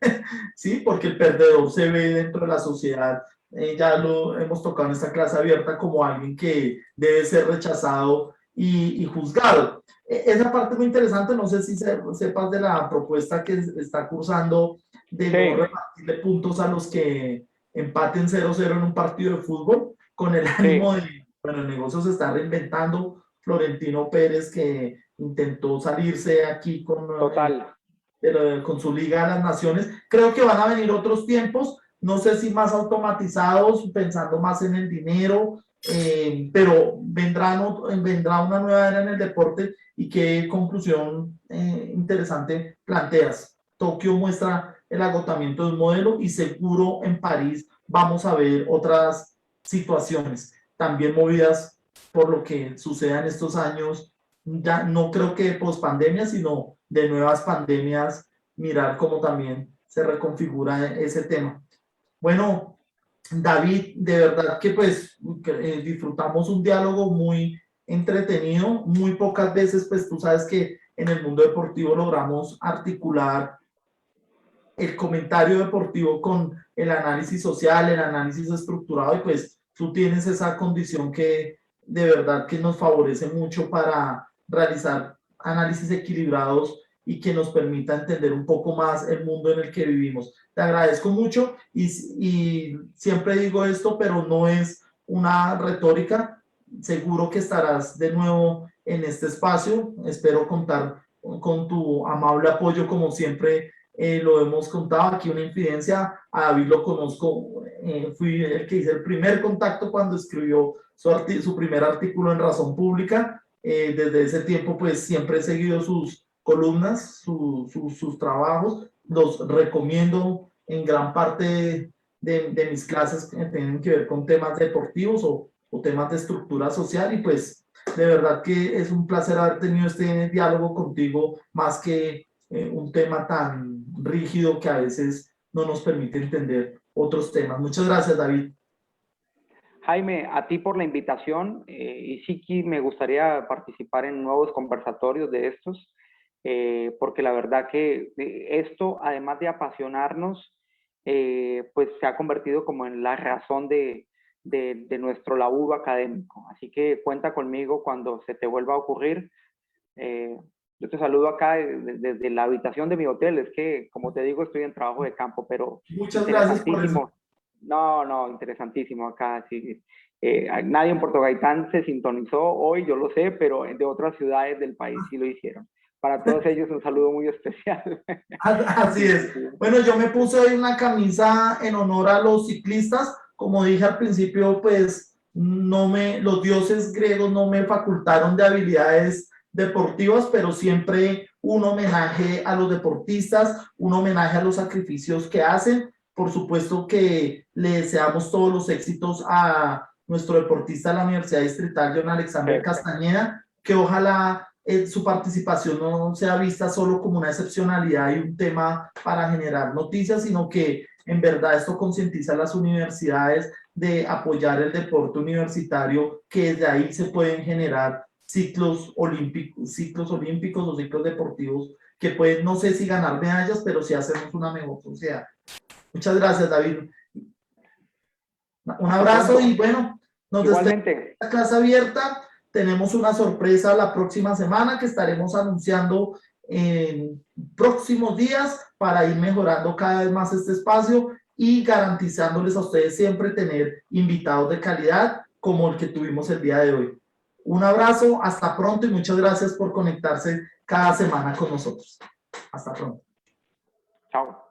¿sí? Porque el perdedor se ve dentro de la sociedad, ya lo hemos tocado en esta clase abierta, como alguien que debe ser rechazado y juzgado. Esa parte es muy interesante. No sé si sepas de la propuesta que está cursando de no repartirle puntos a los que empaten 0-0 en un partido de fútbol, con el ánimo de, bueno, el negocio se está reinventando. Florentino Pérez, que intentó salirse aquí con su Liga de las Naciones. Creo que van a venir otros tiempos, no sé si más automatizados, pensando más en el dinero, pero vendrá una nueva era en el deporte. ¿Y qué conclusión interesante planteas? Tokio muestra el agotamiento de un modelo y seguro en París vamos a ver otras situaciones también movidas por lo que suceda en estos años, ya no creo que post pandemia, sino de nuevas pandemias, mirar cómo también se reconfigura ese tema. Bueno, David, de verdad que pues disfrutamos un diálogo muy entretenido, muy pocas veces pues tú sabes que en el mundo deportivo logramos articular el comentario deportivo con el análisis social, el análisis estructurado y pues tú tienes esa condición que de verdad que nos favorece mucho para realizar análisis equilibrados y que nos permita entender un poco más el mundo en el que vivimos. Te agradezco mucho y siempre digo esto, pero no es una retórica. Seguro que estarás de nuevo en este espacio. Espero contar con tu amable apoyo como siempre lo hemos contado aquí una infidencia, a David lo conozco, fui el que hice el primer contacto cuando escribió su primer artículo en Razón Pública, desde ese tiempo pues siempre he seguido sus columnas, sus trabajos, los recomiendo en gran parte de mis clases que tienen que ver con temas deportivos o temas de estructura social y pues de verdad que es un placer haber tenido este diálogo contigo más que un tema tan rígido que a veces no nos permite entender otros temas. Muchas gracias, David. Jaime, a ti por la invitación y sí que me gustaría participar en nuevos conversatorios de estos, porque la verdad que esto, además de apasionarnos, pues se ha convertido como en la razón de nuestro laburo académico. Así que cuenta conmigo cuando se te vuelva a ocurrir. Yo te saludo acá desde la habitación de mi hotel. Es que, como te digo, estoy en trabajo de campo, pero Muchas gracias por eso. interesantísimo. No, interesantísimo acá. Sí. Nadie en Puerto Gaitán se sintonizó hoy, yo lo sé, pero de otras ciudades del país sí lo hicieron. Para todos ellos un saludo muy especial. Así es. Bueno, yo me puse hoy una camisa en honor a los ciclistas. Como dije al principio, pues los dioses griegos no me facultaron de habilidades deportivas, pero siempre un homenaje a los deportistas, un homenaje a los sacrificios que hacen. Por supuesto que le deseamos todos los éxitos a nuestro deportista de la Universidad Distrital, John Alexander Castañeda, que ojalá su participación no sea vista solo como una excepcionalidad y un tema para generar noticias, sino que en verdad esto concientiza a las universidades de apoyar el deporte universitario, que desde ahí se pueden generar ciclos olímpicos o ciclos deportivos que pueden, no sé si ganar medallas, pero sí hacemos una mejor sociedad. Muchas gracias, David. Un abrazo y bueno, nos despedimos de la clase abierta. Tenemos una sorpresa la próxima semana que estaremos anunciando en próximos días para ir mejorando cada vez más este espacio y garantizándoles a ustedes siempre tener invitados de calidad como el que tuvimos el día de hoy. Un abrazo, hasta pronto y muchas gracias por conectarse cada semana con nosotros. Hasta pronto. Chao.